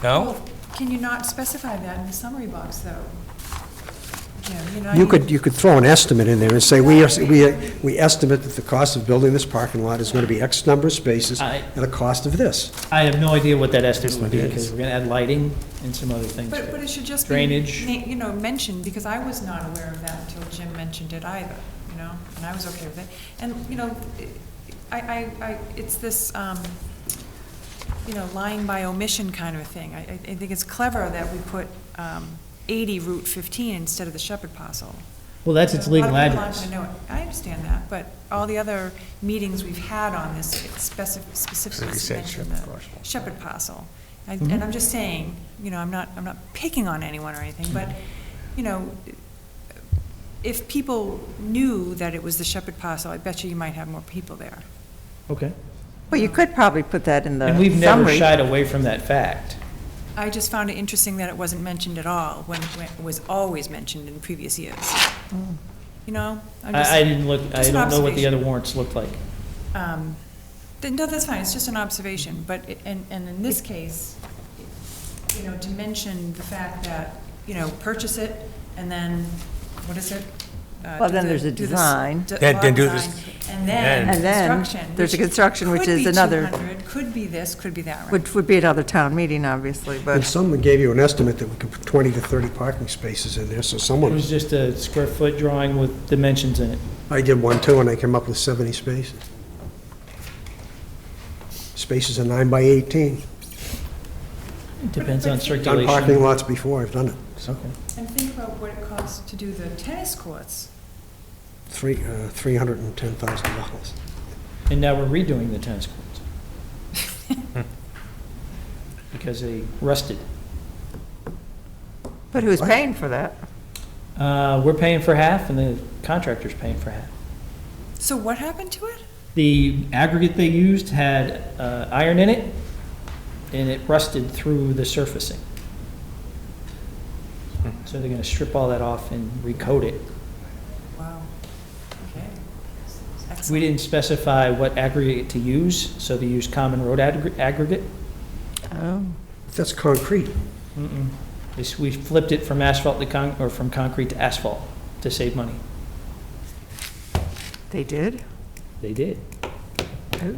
No? Well, can you not specify that in the summary box, though? Jim, You could throw an estimate in there and say, we estimate that the cost of building this parking lot is going to be X number of spaces I- and the cost of this. I have no idea what that estimate would be, what it because is. we're gonna add lighting and some other things. But it should just be. Drainage. Mentioned, because I was not aware of that until Jim mentioned it either, and I was okay with it. And, it's this, lying by omission kind of a thing. I think it's clever that we put 80 Route 15 instead of the Shepherd parcel. Well, that's its legal A lot of people address. aren't gonna know it. I understand that, but all the other meetings we've had on this, it specifically said mentioned Shepherd the parcel. Shepherd parcel. Mm-hmm. And I'm just saying, I'm not picking on anyone or anything, but, if people knew that it was the Shepherd parcel, I bet you might have more people there. Okay. Well, you could probably put that in the And we've never summary. shied away from that fact. I just found it interesting that it wasn't mentioned at all, when it was always mentioned in previous years. You know? I'm just- I didn't look, I just an don't know what the observation. other warrants looked like. No, that's fine, it's just an observation, but, and in this case, you know, to mention the fact that, you know, purchase it, and then, what is it? Well, then there's a design. Then do this- And then And then construction. there's a construction, which is another- Could be 200, could be this, could be that, right? Which would be another town meeting, obviously, And but, someone gave you an estimate that we could put 20 to 30 parking spaces in there, so It someone, was just a square foot drawing with dimensions in it. I did one too, and I came up with 70 spaces. Spaces are 9 by 18. It depends on But- but- circulation. Done parking lots before, I've done it. So, Okay. And think about what it costs to do the tennis courts. $310,000. And now we're redoing the tennis courts. Because they rusted. but who's paying for that? We're paying for half and the contractor's paying for half. So what happened to it? The aggregate they used had iron in it, and it rusted through the surfacing. So they're gonna strip all that off and recoat it. Wow. Okay. We Excellent. didn't specify what aggregate to use, so they used common road aggregate. Oh, That's concrete. We flipped it from asphalt to or from concrete to asphalt to save money. they did? They did. Oh.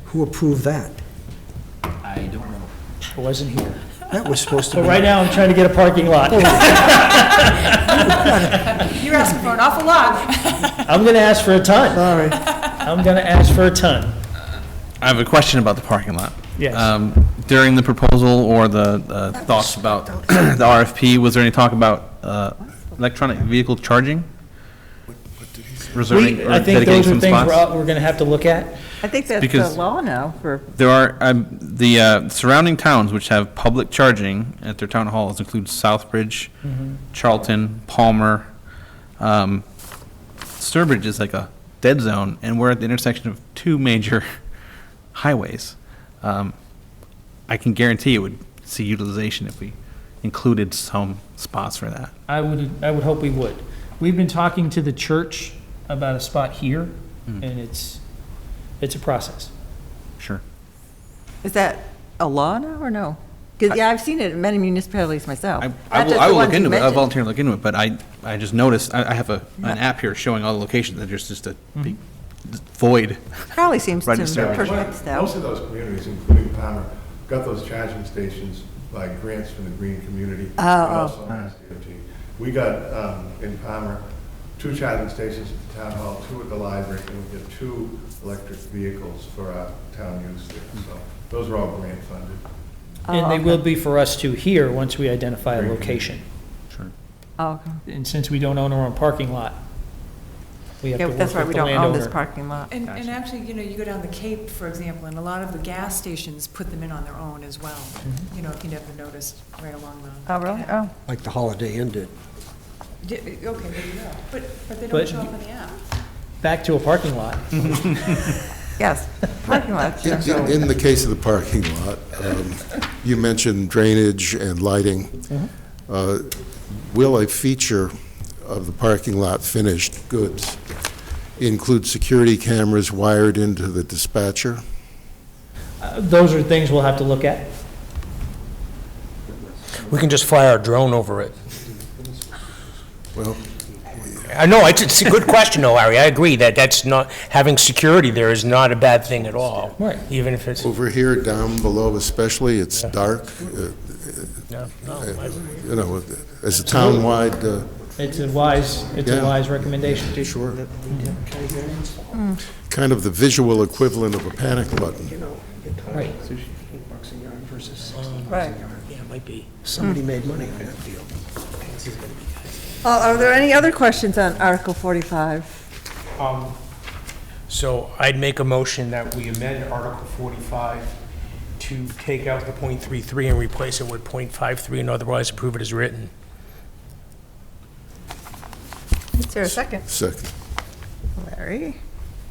Who approved that? I don't know. I wasn't here. That was supposed to But be. right now, I'm trying to get a parking lot. You're asking for an awful lot. I'm gonna ask for a ton. Sorry. I'm gonna ask for a ton. I have a question about the parking lot. Yes. During the proposal or the thoughts about the RFP, was there any talk about electronic vehicle charging? Reserving or I think dedicating those are some things spots? we're gonna have to look at. I think that's the Because- law now for, There are, the surrounding towns which have public charging at their town halls include Southbridge, Charlton, Palmer. Sturbridge is like a dead zone, and we're at the intersection of two major highways. I can guarantee it would see utilization if we included some spots for that. I would hope we would. We've been talking to the church about a spot here, and it's a process. Sure. is that a law now or no? Because, yeah, I've seen it in many municipalities myself. I Not will, just I the will look ones you into it, I'll mentioned. volunteer to look into it, but I just noticed, I have an app here showing all the locations, and there's just a big void. Probably seems to Right in Sturbridge. perfect now. Most of those communities, including Palmer, got those charging stations by grants from the green community. Oh, and oh. also Mass DOT. We got, in Palmer, 2 charging stations at the town hall, 2 at the library, and we get 2 electric vehicles for our town use there. So those are all grant funded. And they okay. will be for us to here once we identify a location. Sure. Oh, okay. And since we don't own our own parking lot, we have Yeah, to work that's why with we the don't own this landowner. parking lot. And actually, you know, you go down the Cape, for example, and a lot of the gas stations put them in on their own as well. You know, if you never noticed, right along the. Oh, really? Oh, Like the Holiday Inn did. Okay, there you go. But they But- don't show up on the app. Back to a parking lot. yes, parking lot, sure. In the case of the parking lot, you mentioned drainage and lighting. Will a feature of the parking lot finished goods include security cameras wired into the dispatcher? Those are things we'll have to look at. We can just fly our drone over it. Well, I know, it's a good question, though, Larry. I agree that that's not, having security there is not a bad thing at all. Right. Even if it's, over here, down below especially, it's dark. no, You know, as a town-wide, It's a wise Yeah. recommendation. sure, kind of the visual equivalent of a panic button. Right. $8 a yard versus Right. yeah, it might be. somebody made money on that deal. Are there any other questions on Article 45? So I'd make a motion that we amend Article 45 to take out the .33 and replace it with .53 and otherwise approve it as written. Is there a second? Second. Larry,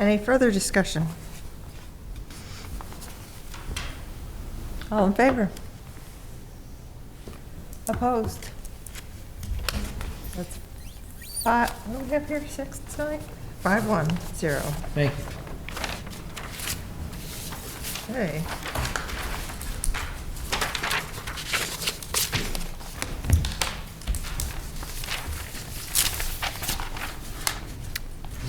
any further discussion? All in favor? Opposed? That's five, what do we have here, 6 tonight? 5-1-0. Thank you. Okay.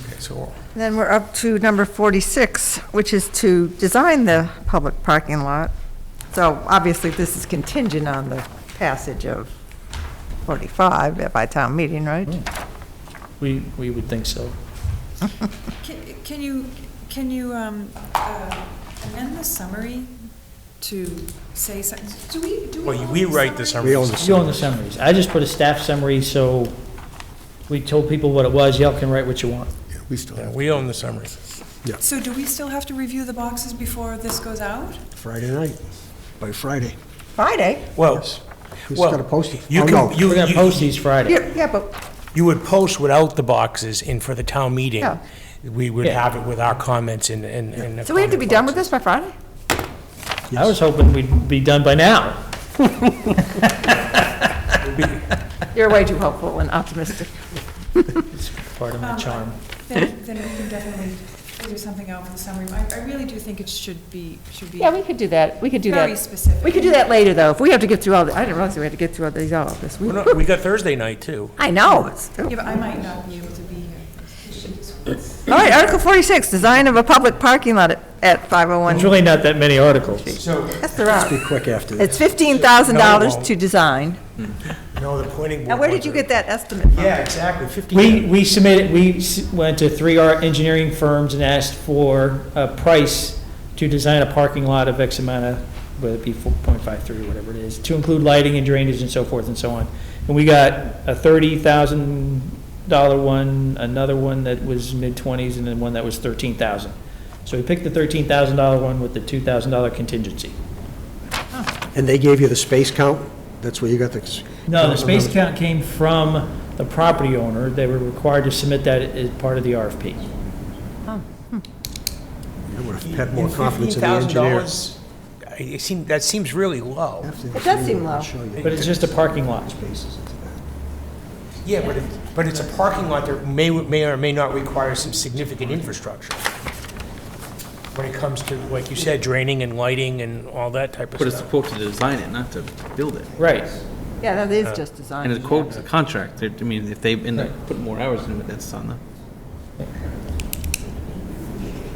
Okay, so Then we're up to number 46, which is to design the public parking lot. So obviously, this is contingent on the passage of 45 by town meeting, right? We would think so. Can you amend the summary to say something? Do we Well, own we the write the summary? We own the You own the summaries. I just put a staff summary, so we told people what it was. Y'all can write what you want. Yeah, we still have. we own the summary. So do we still have to review the boxes before this goes out? Friday night, by Friday. Friday? Well, Yes. Who's well, got to post it? you Oh, can- no. you- We're gonna post these Friday. Yeah, but, You would post without the boxes in for the town meeting. Yeah. We would Yeah. have it with our comments and the so we have to be comment done with boxes. this by Friday? I was hoping we'd be done by now. You're way too hopeful and optimistic. It's part of my charm. Then we can definitely figure something out for the summary. I really do think it should be Yeah, we could do that. We could do very that. specific. We could do that later, though. If we have to get through all the, I didn't realize we had to get through all these all this week. Well, no, we got Thursday night, too. I know. It's- Yeah, but I might not be able to be here. All right, Article 46, design of a public parking lot at There's 501. really not that many articles. So, Yes, there are. Be quick after It's this. $15,000 No, it to design. no, the planning board. Now, where did you get that estimate from? Yeah, exactly, 15. We submitted, went to 3 art engineering firms and asked for a price to design a parking lot of X amount of, whether it be 4.53 or whatever it is, to include lighting and drainage and so forth and so on. And we got a $30,000 one, another one that was mid-20s, and then one that was 13,000. So we picked the $13,000 one with the $2,000 contingency. And they gave you the space count? That's where you got the... No, the space count came from the property owner. They were required to submit that as part of the RFP. I would have had more confidence in the engineers. $15,000, that seems really low. It does seem low. But it's just a parking lot. Yeah, but it's a parking lot that may or may not require some significant infrastructure. When it comes to, like you said, draining and lighting and all that type of But it's stuff. supposed to design it, not to build it. Right. Yeah, that is just design. And the quote, the contract, I mean, if they end up putting more hours into it, that's on them.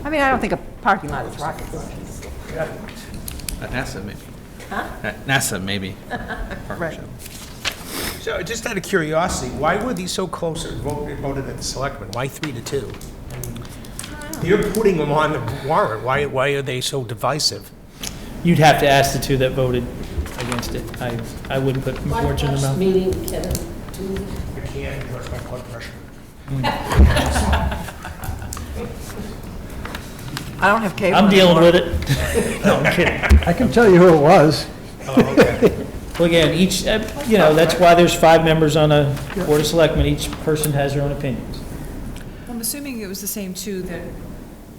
I mean, I don't think a parking lot is rocket science. At NASA, maybe. At NASA, maybe. Partnership. So just out of curiosity, why were these so close or voted at the Selectmen? Why 3-2? You're putting them on the warrant. Why are they so divisive? You'd have to ask the two that voted against it. I wouldn't put words in their mouth. Meeting, Kevin. I can't, it hurts my blood pressure. I don't have cable. I'm dealing anymore. with it. No, I'm kidding. I can tell you who it was. Well, again, each, that's why there's 5 members on a Board of Selectmen. Each person has their own opinions. I'm assuming it was the same two that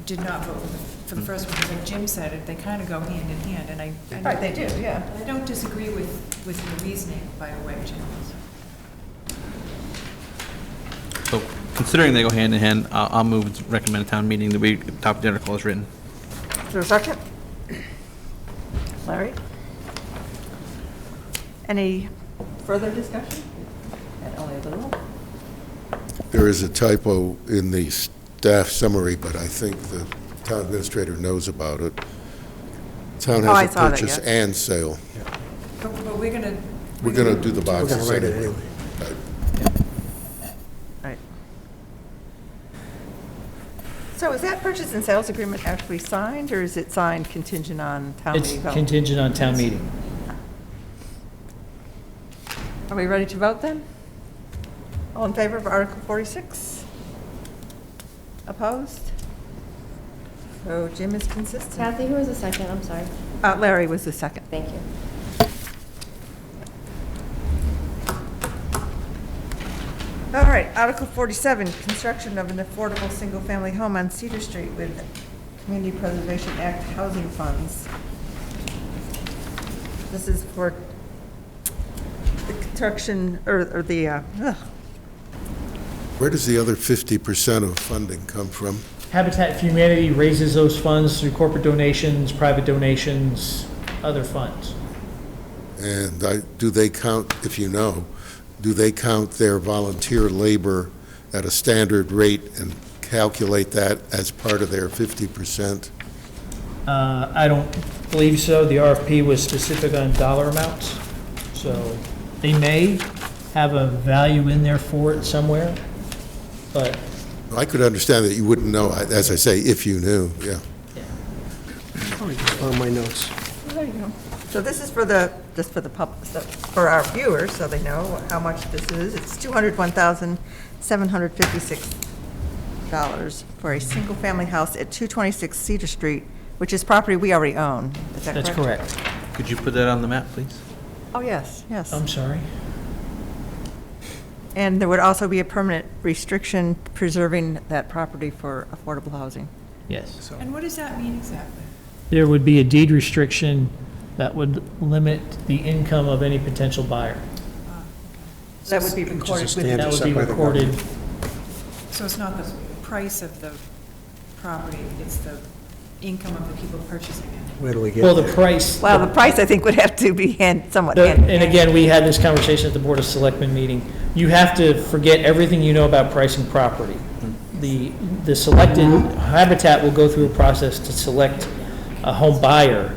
did not vote for the first one, because like Jim said, they kind of go hand in hand, and I Right, they do, yeah. I don't disagree with your reasoning, by the way, Jim. So considering they go hand in hand, I'll move to recommend a town meeting that we adopt the article as written. Is there a second? Larry? Any further discussion? And only a little? There is a typo in the staff summary, but I think the town administrator knows about it. Town Oh, I has a saw that, purchase yes. and sale. But we're gonna. We're gonna do the We're boxes. going to write it anyway. Right. So is that purchase and sales agreement actually signed, or is it signed contingent on town It's meeting vote? contingent on town meeting. Are we ready to vote then? All in favor of Article 46? Opposed? So Jim is consistent. Kathy, who was the second? I'm sorry. Larry was the second. Thank you. All right, Article 47, construction of an affordable single-family home on Cedar Street with Community Preservation Act housing funds. This is for the construction, or the, Where does the other 50% of funding come from? Habitat for Humanity raises those funds through corporate donations, private donations, other funds. And do they count, if you know, do they count their volunteer labor at a standard rate and calculate that as part of their 50%? I don't believe so. The RFP was specific on dollar amounts, so they may have a value in there for it somewhere, but I could understand that you wouldn't know, as I say, if you knew, yeah. Oh, I just found my notes. there you go. So this is for the, just for the for our viewers, so they know how much this is. It's $201,756 for a single-family house at 226 Cedar Street, which is property we already own. Is that correct? that's correct. Could you put that on the map, please? Oh, yes, yes. I'm sorry. And there would also be a permanent restriction preserving that property for affordable housing. Yes. And what does that mean exactly? There would be a deed restriction that would limit the income of any potential buyer. That would be Which is a recorded with standard That would set be by the recorded. government. So it's not the price of the property, it's the income of the people purchasing it? Where do we get Well, the there? price. Well, the price, I think, would have to be somewhat. And again, we had this conversation at the Board of Selectmen meeting. You have to forget everything you know about pricing property. The selected, Habitat will go through a process to select a home buyer,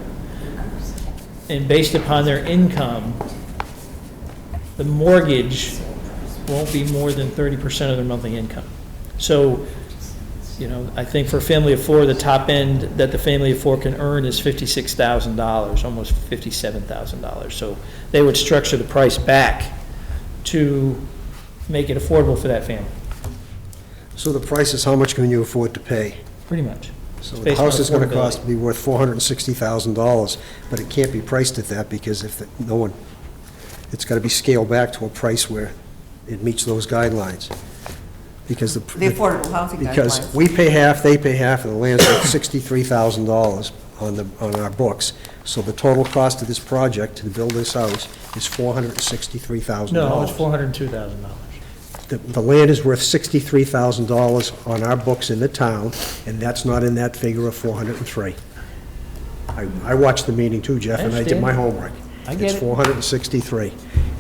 and based upon their income, the mortgage won't be more than 30% of their monthly income. So, you know, I think for a family of four, the top end that the family of four can earn is $56,000, almost $57,000. So they would structure the price back to make it affordable for that family, So the price is how much can you afford to pay? pretty much. So It's the based on house is gonna affordability. cost, be worth $460,000, but it can't be priced at that because no one, it's gotta be scaled back to a price where it meets those guidelines. Because The affordable housing Because guidelines. we pay half, they pay half, and the land's worth $63,000 on our books. So the total cost of this project to build this house is $463,000. No, it's $402,000. The land is worth $63,000 on our books in the town, and that's not in that figure of 403. I watched the meeting too, Jeff, and I did my homework. I get It's it. 463.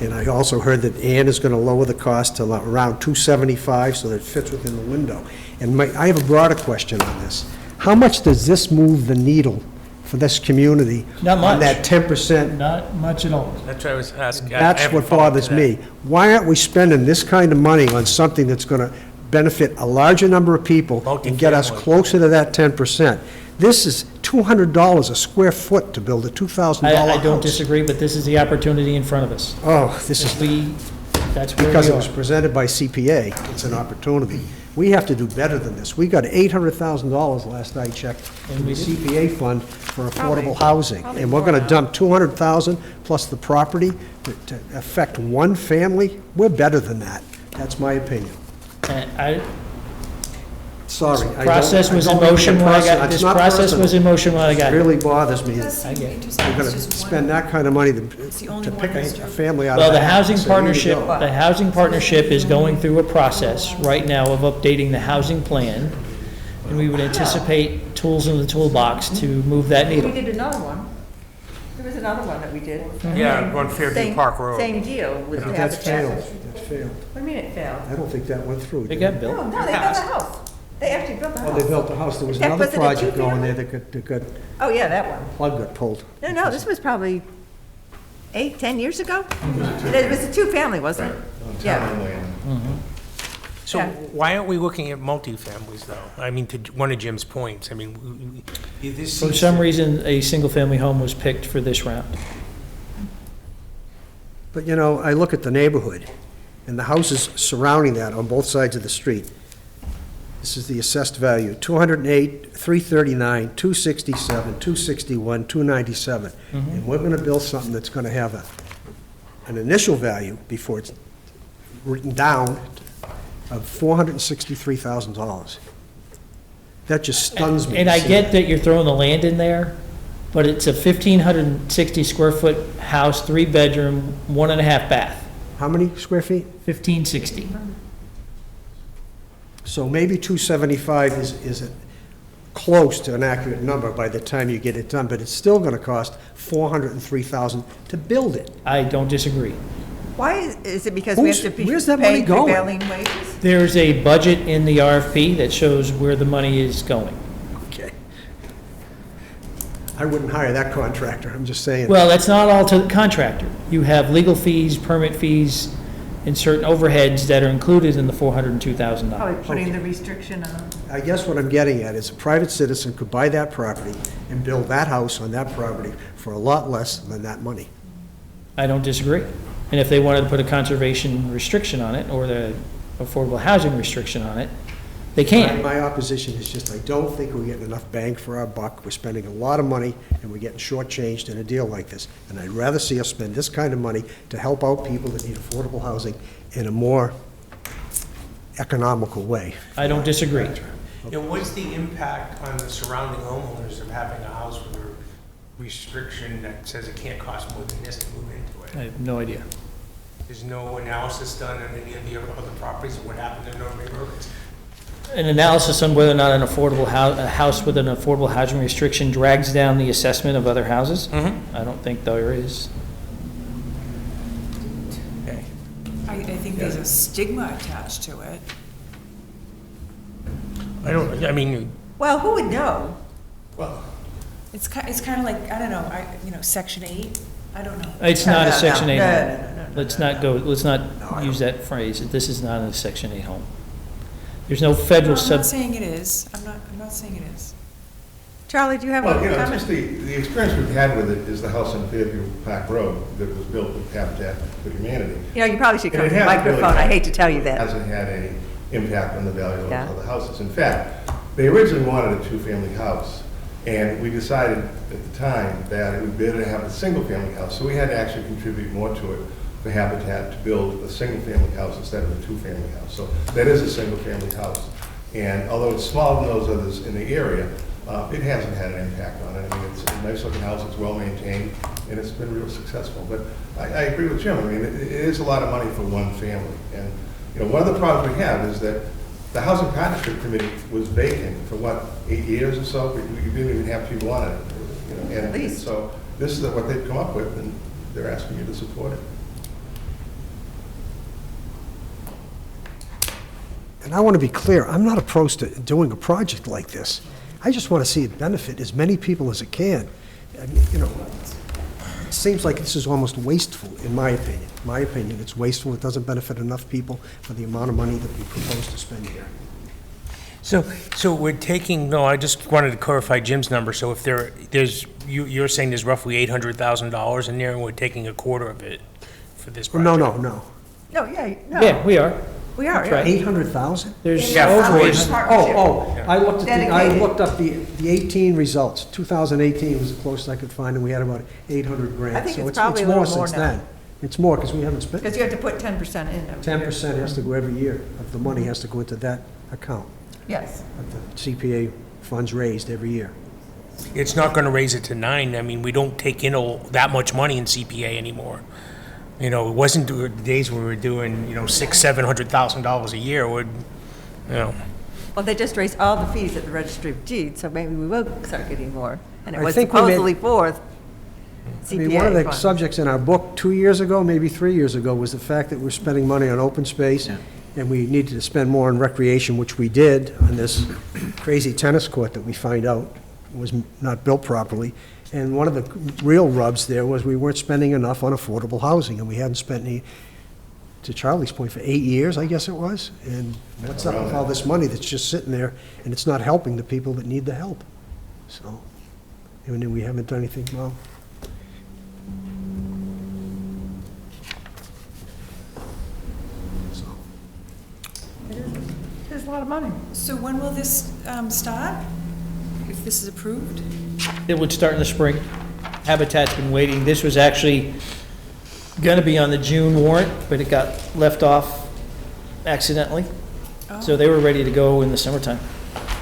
And I also heard that Ann is gonna lower the cost to around 275, so that it fits within the window. And I have a broader question on this. How much does this move the needle for this community? Not much. On that 10%? Not much at all. That's what I was asking. That's what bothers me. Why aren't we spending this kind of money on something that's gonna benefit a larger number of people and get us Multifamily. closer to that 10%? This is $200 a square foot to build a $2,000 house. I don't disagree, but this is the opportunity in front of us. Oh, this is, That's where because we it was are. presented by CPA, it's an opportunity. We have to do better than this. We got $800,000 last I checked in the CPA fund for affordable housing. Probably And we're more gonna now. dump 200,000 plus the property to affect one family? We're better than that. That's my opinion. And Sorry. I don't- process was I in don't mean to motion when I impress- got, it's this not process personal. was in motion when I got It here. really bothers me It does that seem get it. interesting, we're it's gonna just spend one, that kind of money the to only pick one a district. family out of Well, that. the housing So here you partnership, go. the housing partnership is going through a process right now of updating the housing plan, and we would anticipate tools in the toolbox to move that We needle. did another one. There was another one that we did. Yeah, on Fairview Same- Park Road. Same deal with But that's failed. Habitat. That failed. What do you mean it failed? I don't think that went through. It did got it? built. No, they built a house. They actually built a Oh, house. they built the house. There was Yeah, another was it a project going two-family? there that got, Oh, yeah, that one. plug got pulled. No, this was probably 8, 10 years ago? It was a two-family, wasn't it? On Yeah. town land. So Yeah. why aren't we looking at multifamilies, though? I mean, to one of Jim's points, I mean, this For seems some to- reason, a single-family home was picked for this round. But, you know, I look at the neighborhood, and the houses surrounding that on both sides of the street. This is the assessed value, 208, 339, 267, 261, 297. And we're gonna build something that's gonna have an initial value before it's written down of $463,000. That just stuns me. And to I see get that. that you're throwing the land in there, but it's a 1,560 square foot house, 3-bedroom, 1.5 bath, How many square feet? 1,560. So maybe 275 is close to an accurate number by the time you get it done, but it's still gonna cost $403,000 to build it. I don't disagree. Why, is it because we have to be Where's that money paying going? prevailing wages? There's a budget in the RFP that shows where the money is going. Okay. I wouldn't hire that contractor, I'm just saying. Well, that's not all to the contractor. You have legal fees, permit fees, and certain overheads that are included in the $402,000. Probably putting the restriction on. I guess what I'm getting at is a private citizen could buy that property and build that house on that property for a lot less than that money. I don't disagree. And if they wanted to put a conservation restriction on it, or the affordable housing restriction on it, they can. My opposition is just, I don't think we're getting enough bang for our buck. We're spending a lot of money, and we're getting shortchanged in a deal like this. And I'd rather see us spend this kind of money to help out people that need affordable housing in a more economical way. I don't disagree. What's the impact on the surrounding homeowners of having a house with a restriction that says it can't cost more than this to move into I it? have no idea. There's no analysis done on any of the other properties, what happened in those neighborhoods? An analysis on whether or not a house with an affordable housing restriction drags down the assessment of other houses? I don't think there is. Okay. I think there's a stigma attached to it. I mean, Well, who would know? well, It's kind of like, I don't know, Section 8, I don't know. It's not a Section 8 No, home. no, no, no, Let's not go, let's not use that phrase. This is not a Section 8 home. There's no federal I'm not sub, saying it is, I'm not saying it is. Charlie, do you have a Well, you know, comment? just the experience we've had with it is the house on Fairview Park Road that was built with Habitat for Humanity. You probably should come And to it the hasn't really- microphone. I hate to tell you that. Hasn't had any impact on the value of Yeah. those other houses. In fact, they originally wanted a 2-family house, and we decided at the time that it would be better to have a single-family house, so we had to actually contribute more to it for Habitat to build a single-family house instead of a 2-family house. So that is a single-family house, and although it's smaller than those others in the area, it hasn't had an impact on it. I mean, it's a nice-looking house, it's well-maintained, and it's been real successful. But I agree with Jim, I mean, it is a lot of money for one family. And, one of the problems we have is that the Housing Partnership Committee was vacant for, 8 years or so? We didn't even have people on it, At least. So this is what they've come up with, and they're asking you to support it. And I want to be clear, I'm not opposed to doing a project like this. I just want to see it benefit as many people as it can. I mean, it seems like this is almost wasteful, in my opinion. My opinion, it's wasteful, it doesn't benefit enough people for the amount of money that we propose to spend here. so we're taking, no, I just wanted to clarify Jim's number. So if you're saying there's roughly $800,000 in there, and we're taking a quarter of it for this project? No. No, yeah, no. yeah, we are. We are, That's right. 800,000? There's Yeah, over for 800. I looked Dedicated. up the 18 results. 2018 was the closest I could find, and we had about 800 grants. I think So it's probably a more little more since now. then. It's more, because we haven't spent, Because you have to put 10% in. every year. 10% has to go every year of the money has to go into that account, Yes. of the CPA funds raised every year. It's not gonna raise it to 9. I mean, we don't take in that much money in CPA anymore. It wasn't the days when we were doing, $600,000-$700,000 a year, Well, they just raised all the fees at the registry of deeds, so maybe we will start getting more. And it I was think we may- supposedly for I mean, one of CPA the funds. subjects in our book 2 years ago, maybe 3 years ago, was the fact that we're spending money on open space, and we needed to spend more on recreation, which we did on this crazy tennis court that we find out was not built properly. And one of the real rubs there was we weren't spending enough on affordable housing, and we hadn't spent any, to Charlie's point, for 8 years, I guess it was. And what's up with all this money that's just sitting there, and it's not helping the people that need the help? So, even though we haven't done anything wrong. So, There's a lot of money. So when will this start, if this is approved? It would start in the spring. Habitat's been waiting. This was actually going to be on the June warrant, but it got left off accidentally. So they were ready to go in the summertime.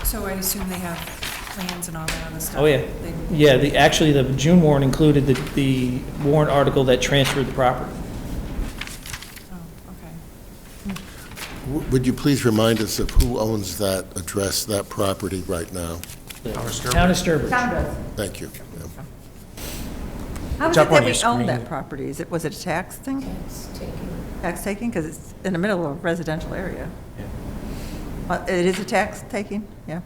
So I assume they have plans and all that other stuff? Oh, yeah. They- Yeah, actually, the June warrant included the warrant article that transferred the property. Oh, okay. Would you please remind us of who owns that address, that property right now? The Town of Sturbridge. Town does. Thank you. Yeah. How It's is it up on that your we own screen. that property? Was it a tax thing? Tax taking, because it's in the middle of a residential area. It is a tax taking, yeah.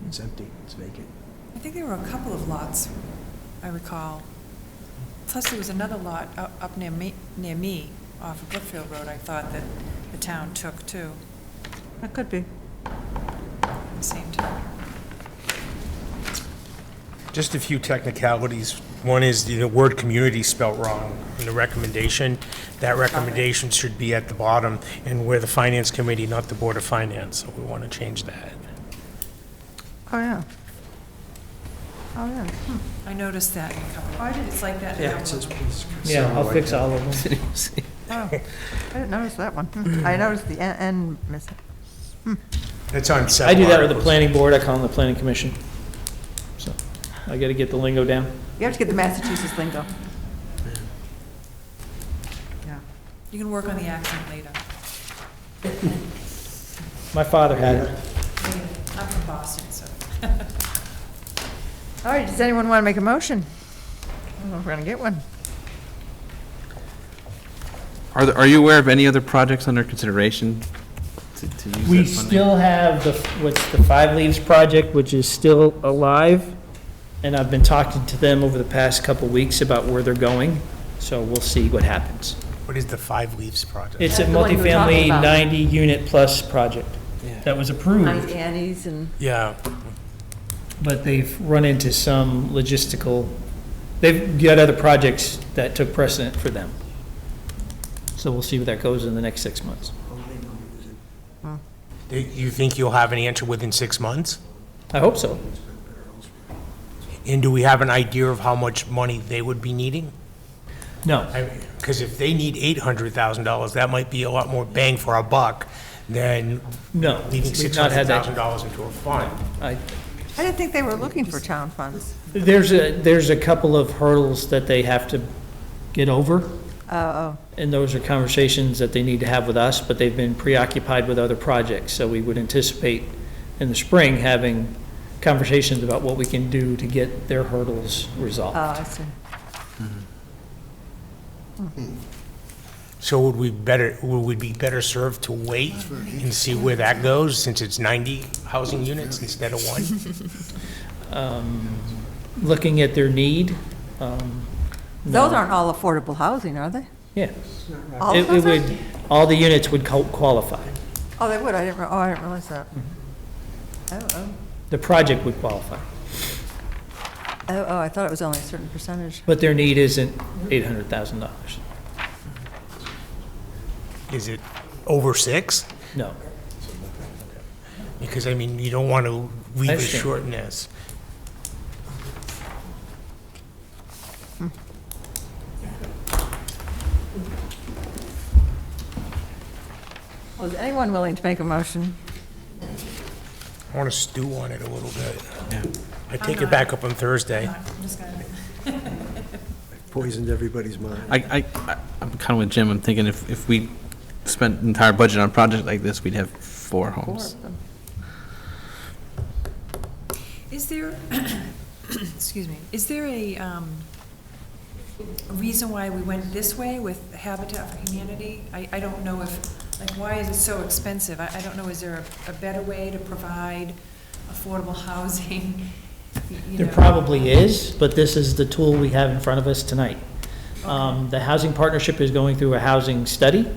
It's empty, it's vacant. I think there were a couple of lots, I recall. Plus, there was another lot up near me, off of Brookfield Road, I thought that the town took too, That could be. at the same time. Just a few technicalities. One is the word community spelt wrong in the recommendation. That recommendation should be at the bottom, and we're the Finance Committee, not the Board of Finance, so we want to change that. Oh, yeah. Oh, yeah. I noticed that in a couple, I did- it's like that in a Yeah, it couple says of them. please. Yeah, I'll consider fix like all of them. Oh, I didn't notice that one. I noticed the N missing. It's on I several do that with the articles. planning board, I call them the planning commission. So, I gotta get the lingo down. You have to get the Massachusetts lingo. Yeah. You can work on the accent later. My father had it. I'm from Boston, so. All right, does anyone want to make a motion? We're going to get one. Are you aware of any other projects under consideration to use We that funding? still have what's the Five Leaves project, which is still alive. And I've been talking to them over the past couple weeks about where they're going. So we'll see what happens. What is the Five Leaves project? It's a That's the one you were talking multifamily about. 90-unit plus project that was approved, Aunt Annie's and, Yeah, but they've run into some logistical, they've got other projects that took precedent for them. So we'll see where that goes in the next 6 months. you think you'll have an answer within 6 months? I hope so. And do we have an idea of how much money they would be needing? No, Because if they need $800,000, that might be a lot more bang for our buck than no, leaving we've not had that. $600,000 into a fund. I- I didn't think they were looking for town funds. There's a couple of hurdles that they have to get over. Oh, And those are conversations that they need to have with us, but they've been preoccupied with other projects. So we would anticipate in the spring having conversations about what we can do to get their hurdles resolved. I see. So would we be better served to wait and see where that goes, since it's 90 housing units instead of one? Looking at their need, no. Those aren't all affordable housing, are they? Yeah. All It of those are? would, all the units would qualify. Oh, they would, I didn't realize that. Oh, The project would qualify, I thought it was only a certain percentage. but their need isn't $800,000. Is it over 6? No. Because, I mean, you don't want to leave it understand. short in this. Well, is anyone willing to make a motion? I want to stew on it a little bit. Yeah. I take it back up on Thursday. I'm just gonna, Poisoned everybody's mind. I'm kind of with Jim. I'm thinking if we spent an entire budget on a project like this, we'd have 4 Four homes. of them. is there, excuse me, is there a reason why we went this way with Habitat for Humanity? I don't know if, like, why is it so expensive? I don't know, is there a better way to provide affordable housing? You There know? probably is, but this is the tool we have in front of us tonight. The Housing Partnership is going through a housing study,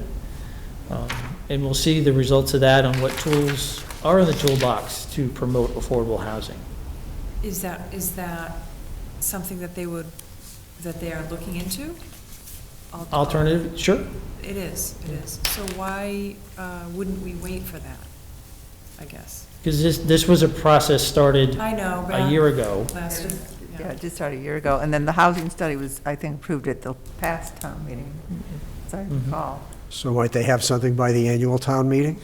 and we'll see the results of that on what tools are in the toolbox to promote affordable housing. Is that something that they are looking into? Alternative, sure. It is. So why wouldn't we wait for that, I guess? Because this was a process started I know, but. a year ago. Last year, Yeah, it did start a year ago, and then the housing study was, I think, approved at the past town meeting, as I recall. So might they have something by the annual town meeting?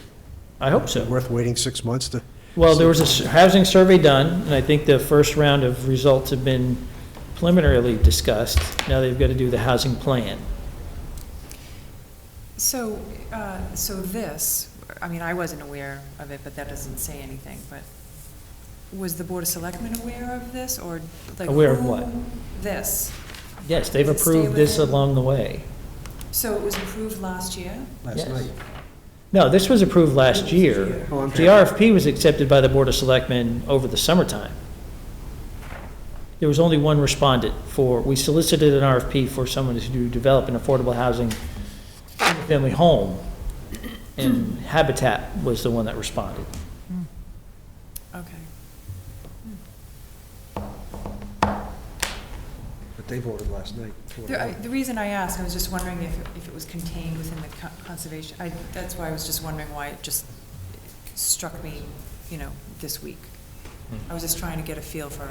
I hope so. Worth waiting 6 months to, Well, there was a housing survey done, and I think the first round of results have been preliminarily discussed. Now they've got to do the housing plan. So, this, I mean, I wasn't aware of it, but that doesn't say anything, but was the Board of Selectmen aware of this, or like? Aware of who- what? This. Yes, they've Does it stay approved this within- along the way. So it was approved last year? last Yes. night. No, this was approved last year. Oh, I'm The sorry. RFP was accepted by the Board of Selectmen over the summertime. There was only one respondent we solicited an RFP for someone to develop an affordable housing family home, and Habitat was the one that responded. Okay. But they voted last night. The reason I asked, I was just wondering if it was contained within the conservation, that's why I was just wondering why it just struck me, this week. I was just trying to get a feel for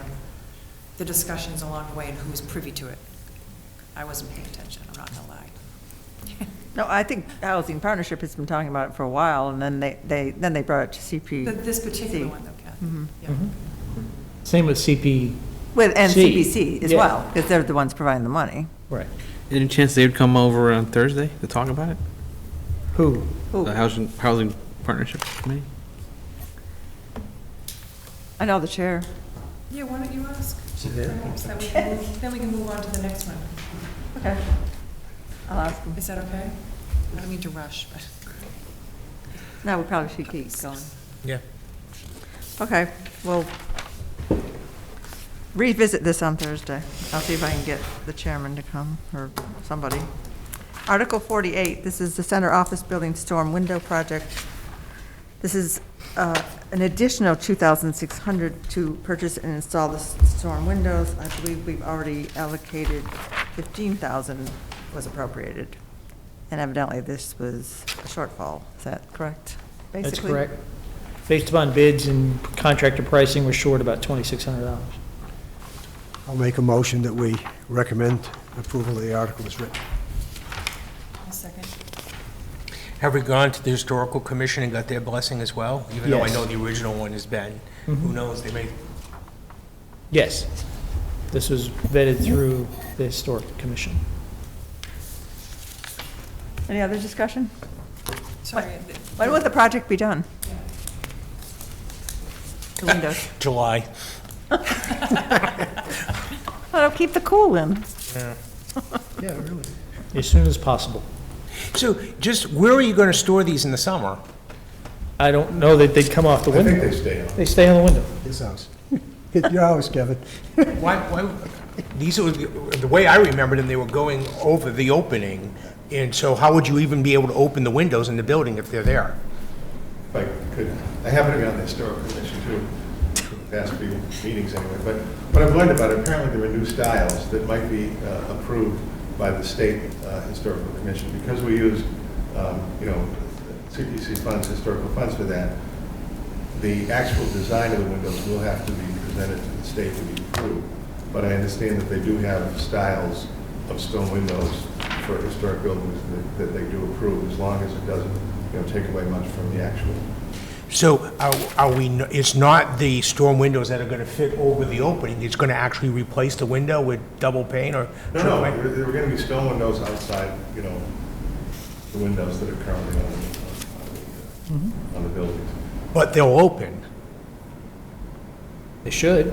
the discussions along the way and who was privy to it. I wasn't paying attention, I'm not gonna lie. No, I think Housing Partnership has been talking about it for a while, and then they brought it to CP. This particular one though, Kathy. Mhm. Yeah. Same with CP. And C. CPC as Yeah. well, because they're the ones providing the money. Right. Any chance they would come over on Thursday to talk about it? Who? Who? The housing partnership committee? I know the chair. Yeah, why don't you ask? there? Perhaps then we can move on to the next one. Okay. I'll ask them. Is that okay? I don't mean to rush, but. No, we probably should keep going. Yeah. Okay, we'll revisit this on Thursday. I'll see if I can get the chairman to come, or somebody. Article 48, this is the Center Office Building Storm Window Project. This is an additional $2,600 to purchase and install the storm windows. I believe we've already allocated $15,000 was appropriated. And evidently, this was a shortfall. Is that correct? That's Basically? correct. Based upon bids and contractor pricing, we're short about $2,600. I'll make a motion that we recommend approval of the article as written. A second. Have we gone to the Historical Commission and got their blessing as well? Even though I Yes. know the original one has been, who knows, they may, Yes. This was vetted through the Historic Commission. Any other discussion? Sorry. When would the project be done? The windows. July. Well, it'll keep the cool in. Yeah. Yeah, really. As soon as possible. So just, where are you gonna store these in the summer? I don't know that they'd come off the I think window. they stay on. They stay on the window. His house. Your house, Kevin. Why, these are, the way I remembered them, they were going over the opening, and so how would you even be able to open the windows in the building if they're there? If I could, I happen to be on the historical commission too, for the past few meetings anyway, but what I've learned about it, apparently there are new styles that might be approved by the state historical commission. Because we use, CPC funds, historical funds for that, the actual design of the windows will have to be presented to the state to be approved. But I understand that they do have styles of stone windows for historic buildings that they do approve, as long as it doesn't, take away much from the actual. So are we, it's not the storm windows that are gonna fit over the opening, it's gonna actually replace the window with double pane or No, triple no, pane? there were gonna be stone windows outside, the windows that are currently on the buildings. But they'll open. They should.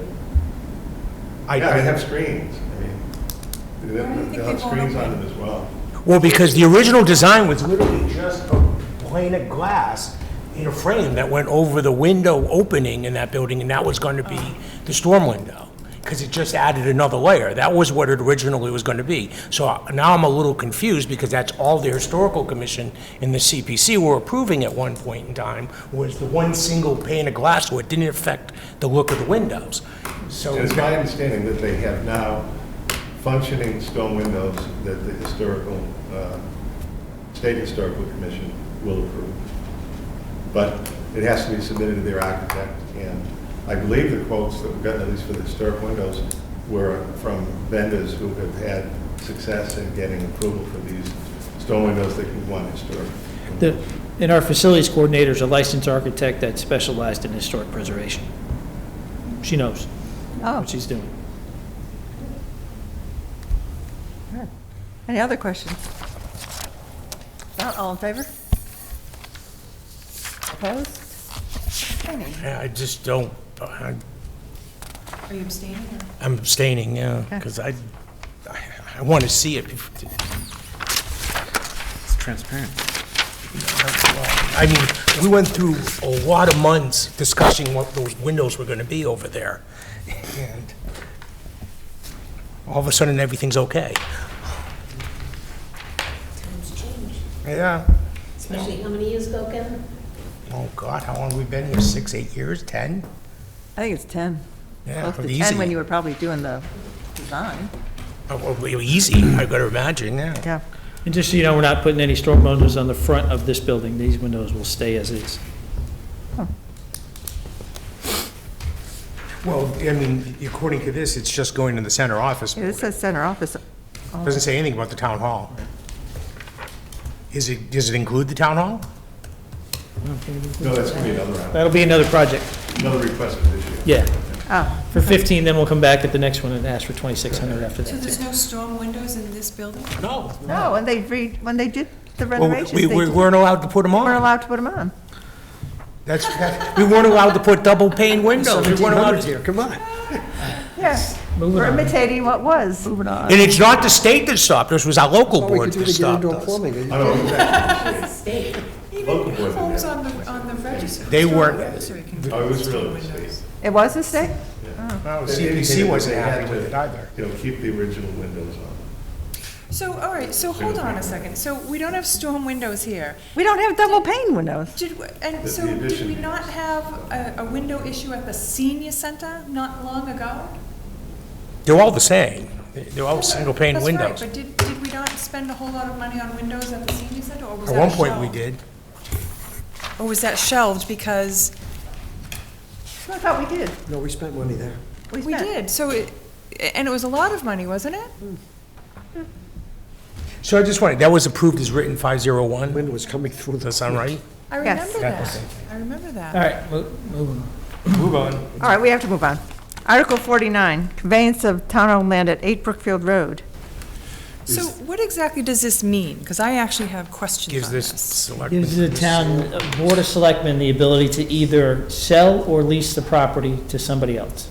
Yeah, they have screens, I mean, Why do you think they'll they have won't screens on open? them as well. Well, because the original design was literally just a plane of glass in a frame that went over the window opening in that building, and that was going to be the storm window, because it just added another layer. That was what it originally was going to be. So now I'm a little confused, because that's all the Historical Commission and the CPC were approving at one point in time, was the one single pane of glass, so it didn't affect the look of the windows. So And it's my understanding that they have now functioning stone windows that the State Historical Commission will approve. But it has to be submitted to their architect, and I believe the quotes that we've gotten, at least for the historic windows, were from vendors who have had success in getting approval for these stone windows that can go on historic. And our facilities coordinator is a licensed architect that specialized in historic preservation. She knows Oh, what she's doing. good. Any other questions? Not all in favor? Opposed? Abstaining? Yeah, I just don't, Are you abstaining or? I'm abstaining, yeah, Okay. because I want to see it. It's transparent. I mean, we went through a lot of months discussing what those windows were going to be over there. And all of a sudden, everything's okay. Times change, Yeah. especially how many years ago, Kevin? Oh, God, how long have we been here? 6, 8 years? 10? I think it's 10. Yeah, Close to easy. 10 when you were probably doing the design. Oh, well, easy, I got to imagine, yeah. Yeah. And just so you know, we're not putting any storm windows on the front of this building. These windows will stay as is. Well, I mean, according to this, it's just going to the center office. Yeah, this says center office. Doesn't say anything about the town hall. Does it include the town hall? No, that's gonna be another round, That'll be another project. another request for this year. Yeah, Oh, for 15, then we'll come back at the next one and ask for 2,600 after So that. there's too. no storm windows in this building? No. no, when they did the Well, renovations, we they weren't allowed to put them weren't on. allowed to put them on. We weren't allowed to put double pane windows. We weren't allowed 1700s to. here, come on. Yeah, Moving we're on. imitating what was. Moving on. And it's not the state that stopped us, it was our local All we board could do that to get stopped indoor us. plumbing. I know, State. Local board did Homes that. on the register. They storm weren't- registry can Oh, it was storm really the windows. state. It was a state? No, They CPC indicated wasn't they had happy with it to, either. You know, keep the original windows on. So, all right, so hold on a second. So we don't have storm windows here. We don't have double pane windows. And The so did addition- we not have a window issue at the senior center not long ago? They're all the same. They're all single pane That's right, windows. but did we not spend a whole lot of money on windows at the senior center, or was At that one point, we shelved? did. Or was that shelved because I thought we did. No, we spent money there. we spent- did? So and it was a lot of money, wasn't it? So I just wanted, that was approved as written 501. Wind was coming through Does the. that sound right? I Yes. remember that. I remember that. All right, moving on. Move on. All right, we have to move on. Article 49, conveyance of town-owned land at 8 Brookfield Road. So what exactly does this mean? Because I actually have questions Gives on this this. selectman. Gives the town Board of Selectmen the ability to either sell or lease the property to somebody else.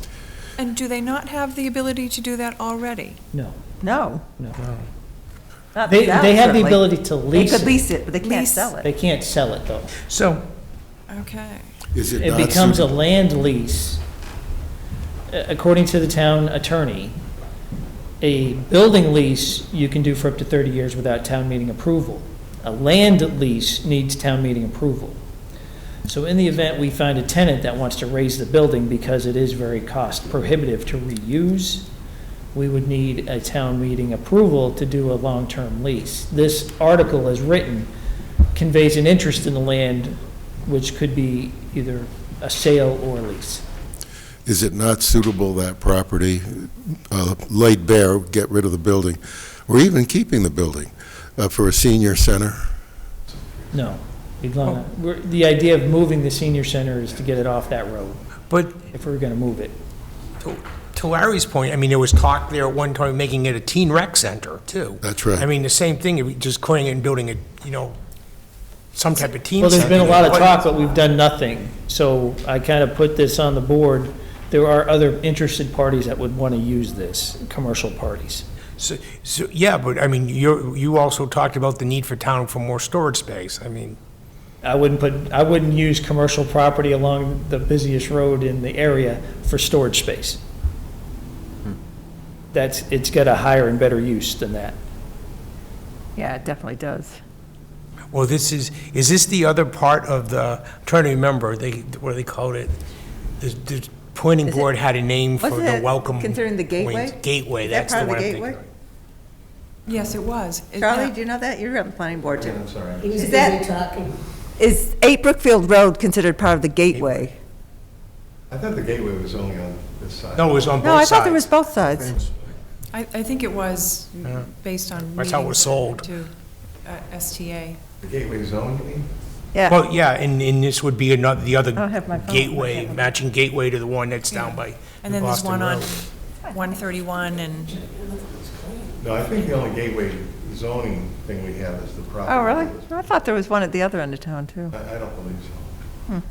And do they not have the ability to do that already? No, No. no. Not They that, have the certainly. ability to They lease could it. lease it, but they can't Lease. sell They it. can't sell it, though. So, Okay. Is it It not becomes a suitable? land lease. According to the town attorney, a building lease you can do for up to 30 years without town meeting approval. A land lease needs town meeting approval. So in the event we find a tenant that wants to raise the building because it is very cost prohibitive to reuse, we would need a town meeting approval to do a long-term lease. This article, as written, conveys an interest in the land, which could be either a sale or a lease. Is it not suitable, that property, laid bare, get rid of the building, or even keeping the building, for a senior center? No. The idea of moving the senior center is to get it off that road, but if we were gonna move it. to Larry's point, I mean, there was talk there at one time making it a teen rec center, too. That's right. I mean, the same thing, just going and building a, some type of teen Well, center. there's been a lot of talk, but we've done nothing. So I kind of put this on the board. There are other interested parties that would want to use this, commercial parties. So, yeah, but I mean, you also talked about the need for town for more storage space. I mean, I wouldn't use commercial property along the busiest road in the area for storage space. It's got a higher and better use than that. Yeah, it definitely does. well, is this the other part of the, I'm trying to remember, what do they called it? The planning Is it- board had a name for Wasn't the it welcome. considering the gateway? point. Gateway, Is that that's the part of one the I'm thinking gateway? of. Yes, it was. Charlie, do you know that? You're on the planning board, too. I'm sorry. He was Is busy that- talking. Is 8 Brookfield Road considered part of the gateway? I thought the gateway was only on this side. No, it was on both No, I sides. thought there was both sides. I think it was Yeah. based on. That's how it was meetings sold. To STA. The gateway zone, you mean? Yeah. Well, yeah, and this would be another, the I don't have my other phone. gateway, matching gateway to the one that's down by And then there's Boston one on Road. 131 and, No, I think the only gateway zoning thing we have is the property. Oh, really? I thought there was one at the other end of town, too. I don't believe so.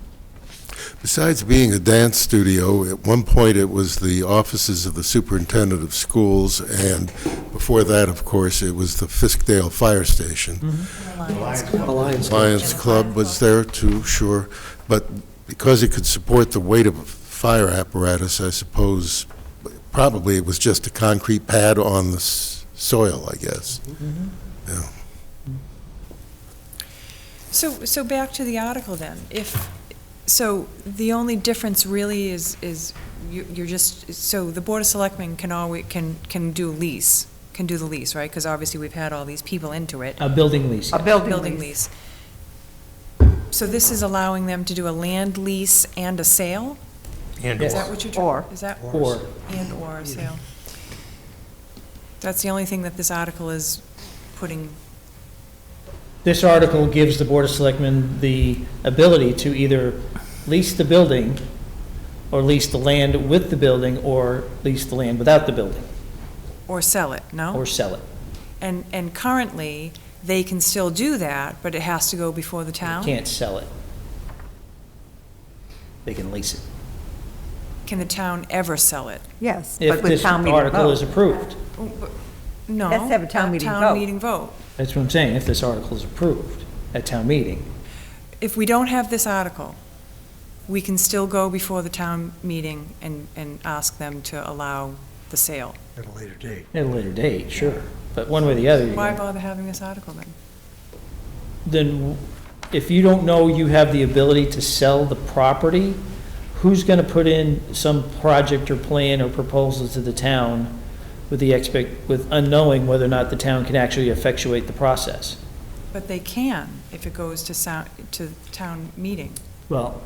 Besides being a dance studio, at one point it was the offices of the superintendent of schools, and before that, of course, it was the Fiskdale Fire Station. Alliance. Lions Club was there too, sure, but because it could support the weight of a fire apparatus, I suppose, probably it was just a concrete pad on the soil, I guess. Yeah. so back to the article then. So the only difference really is you're just, so the Board of Selectmen can always, can do lease, can do the lease, right? Because obviously we've had all these people into it. A building lease. A yeah. building lease. So this is allowing them to do a land lease and a sale? And Is Yes. that what you're Or. trying, is that? Or, And/or a sale. That's the only thing that this article is putting, this article gives the Board of Selectmen the ability to either lease the building, or lease the land with the building, or lease the land without the building, or sell it, no? or sell it. And currently, they can still do that, but it has to go before the town? Can't sell it. They can lease it. Can the town ever sell it? Yes, If but with this town meeting article is vote. approved. No. Has to have a town meeting vote. Town meeting vote. That's what I'm saying, if this article is approved at town meeting. If we don't have this article, we can still go before the town meeting and ask them to allow the sale. At a later date. At a later date, sure, but one way or the other, Why bother having this article then? then if you don't know you have the ability to sell the property, who's gonna put in some project or plan or proposal to the town with with unknowing whether or not the town can actually effectuate the process? But they can if it goes to town meeting. Well,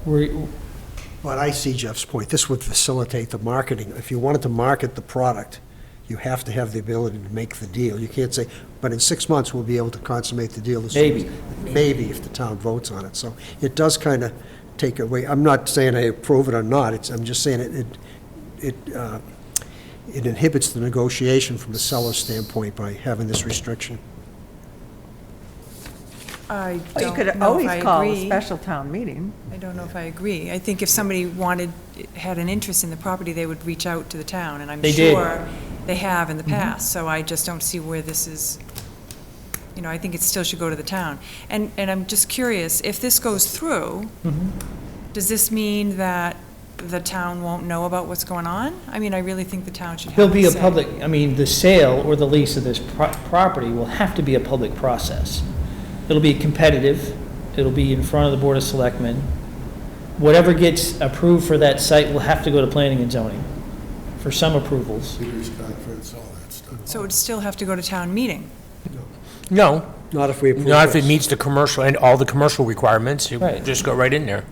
But I see Jeff's point. This would facilitate the marketing. If you wanted to market the product, you have to have the ability to make the deal. You can't say, but in 6 months, we'll be able to consummate the deal. Maybe. Maybe if the town votes on it. So it does kind of take away, I'm not saying I approve it or not, I'm just saying it inhibits the negotiation from the seller's standpoint by having this restriction. I Oh, you don't could know if always I call a agree. special town meeting. I don't know if I agree. I think if somebody had an interest in the property, they would reach out to the town, and I'm They did. sure they have in the past, so I just don't see where this is, I think it still should go to the town. And I'm just curious, if this goes through, does this mean that the town won't know about what's going on? I mean, I really think the town should have there'll be a say. public, I mean, the sale or the lease of this property will have to be a public process. It'll be competitive, it'll be in front of the Board of Selectmen. Whatever gets approved for that site will have to go to planning and zoning for some approvals. Peters conference, all that stuff. So it would still have to go to town meeting. No, Not if we approve not if it this. meets the commercial, and all the commercial requirements, you Right. just go right in there.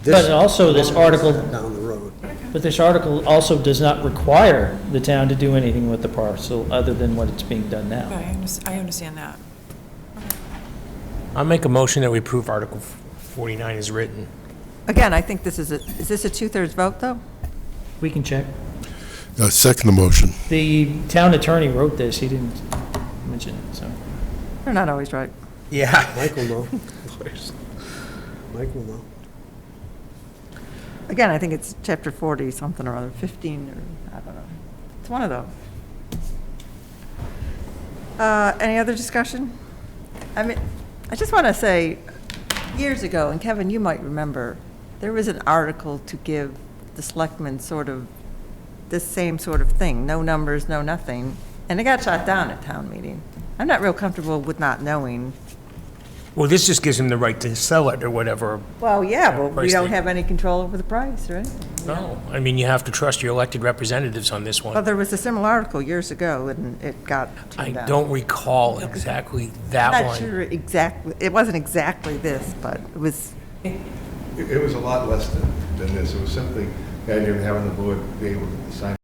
This- But also this article, Down the road. but this article also does not require the town to do anything with the parcel other than what it's being done now. Okay, I understand that. I'll make a motion that we approve Article 49 as written. Again, I think is this a two-thirds vote, though? We can check. Second the motion. The town attorney wrote this, he didn't mention it, so. They're not always right. Yeah. Mike will know. Mike will know. Again, I think it's chapter 40, something or other, 15, or, I don't know. It's one of those. Any other discussion? I mean, I just want to say, years ago, and Kevin, you might remember, there was an article to give the selectmen sort of this same sort of thing, no numbers, no nothing, and it got shot down at town meeting. I'm not real comfortable with not knowing. Well, this just gives them the right to sell it or whatever. Well, yeah, but we Price don't thing. have any control over the price, right? No, I mean, you have to trust your elected representatives on this Well, one. there was a similar article years ago, and it got I turned down. don't recall exactly that I'm one. not sure exactly, it wasn't exactly this, but it was, It was a lot less than this. It was simply the idea of having the board be able to sign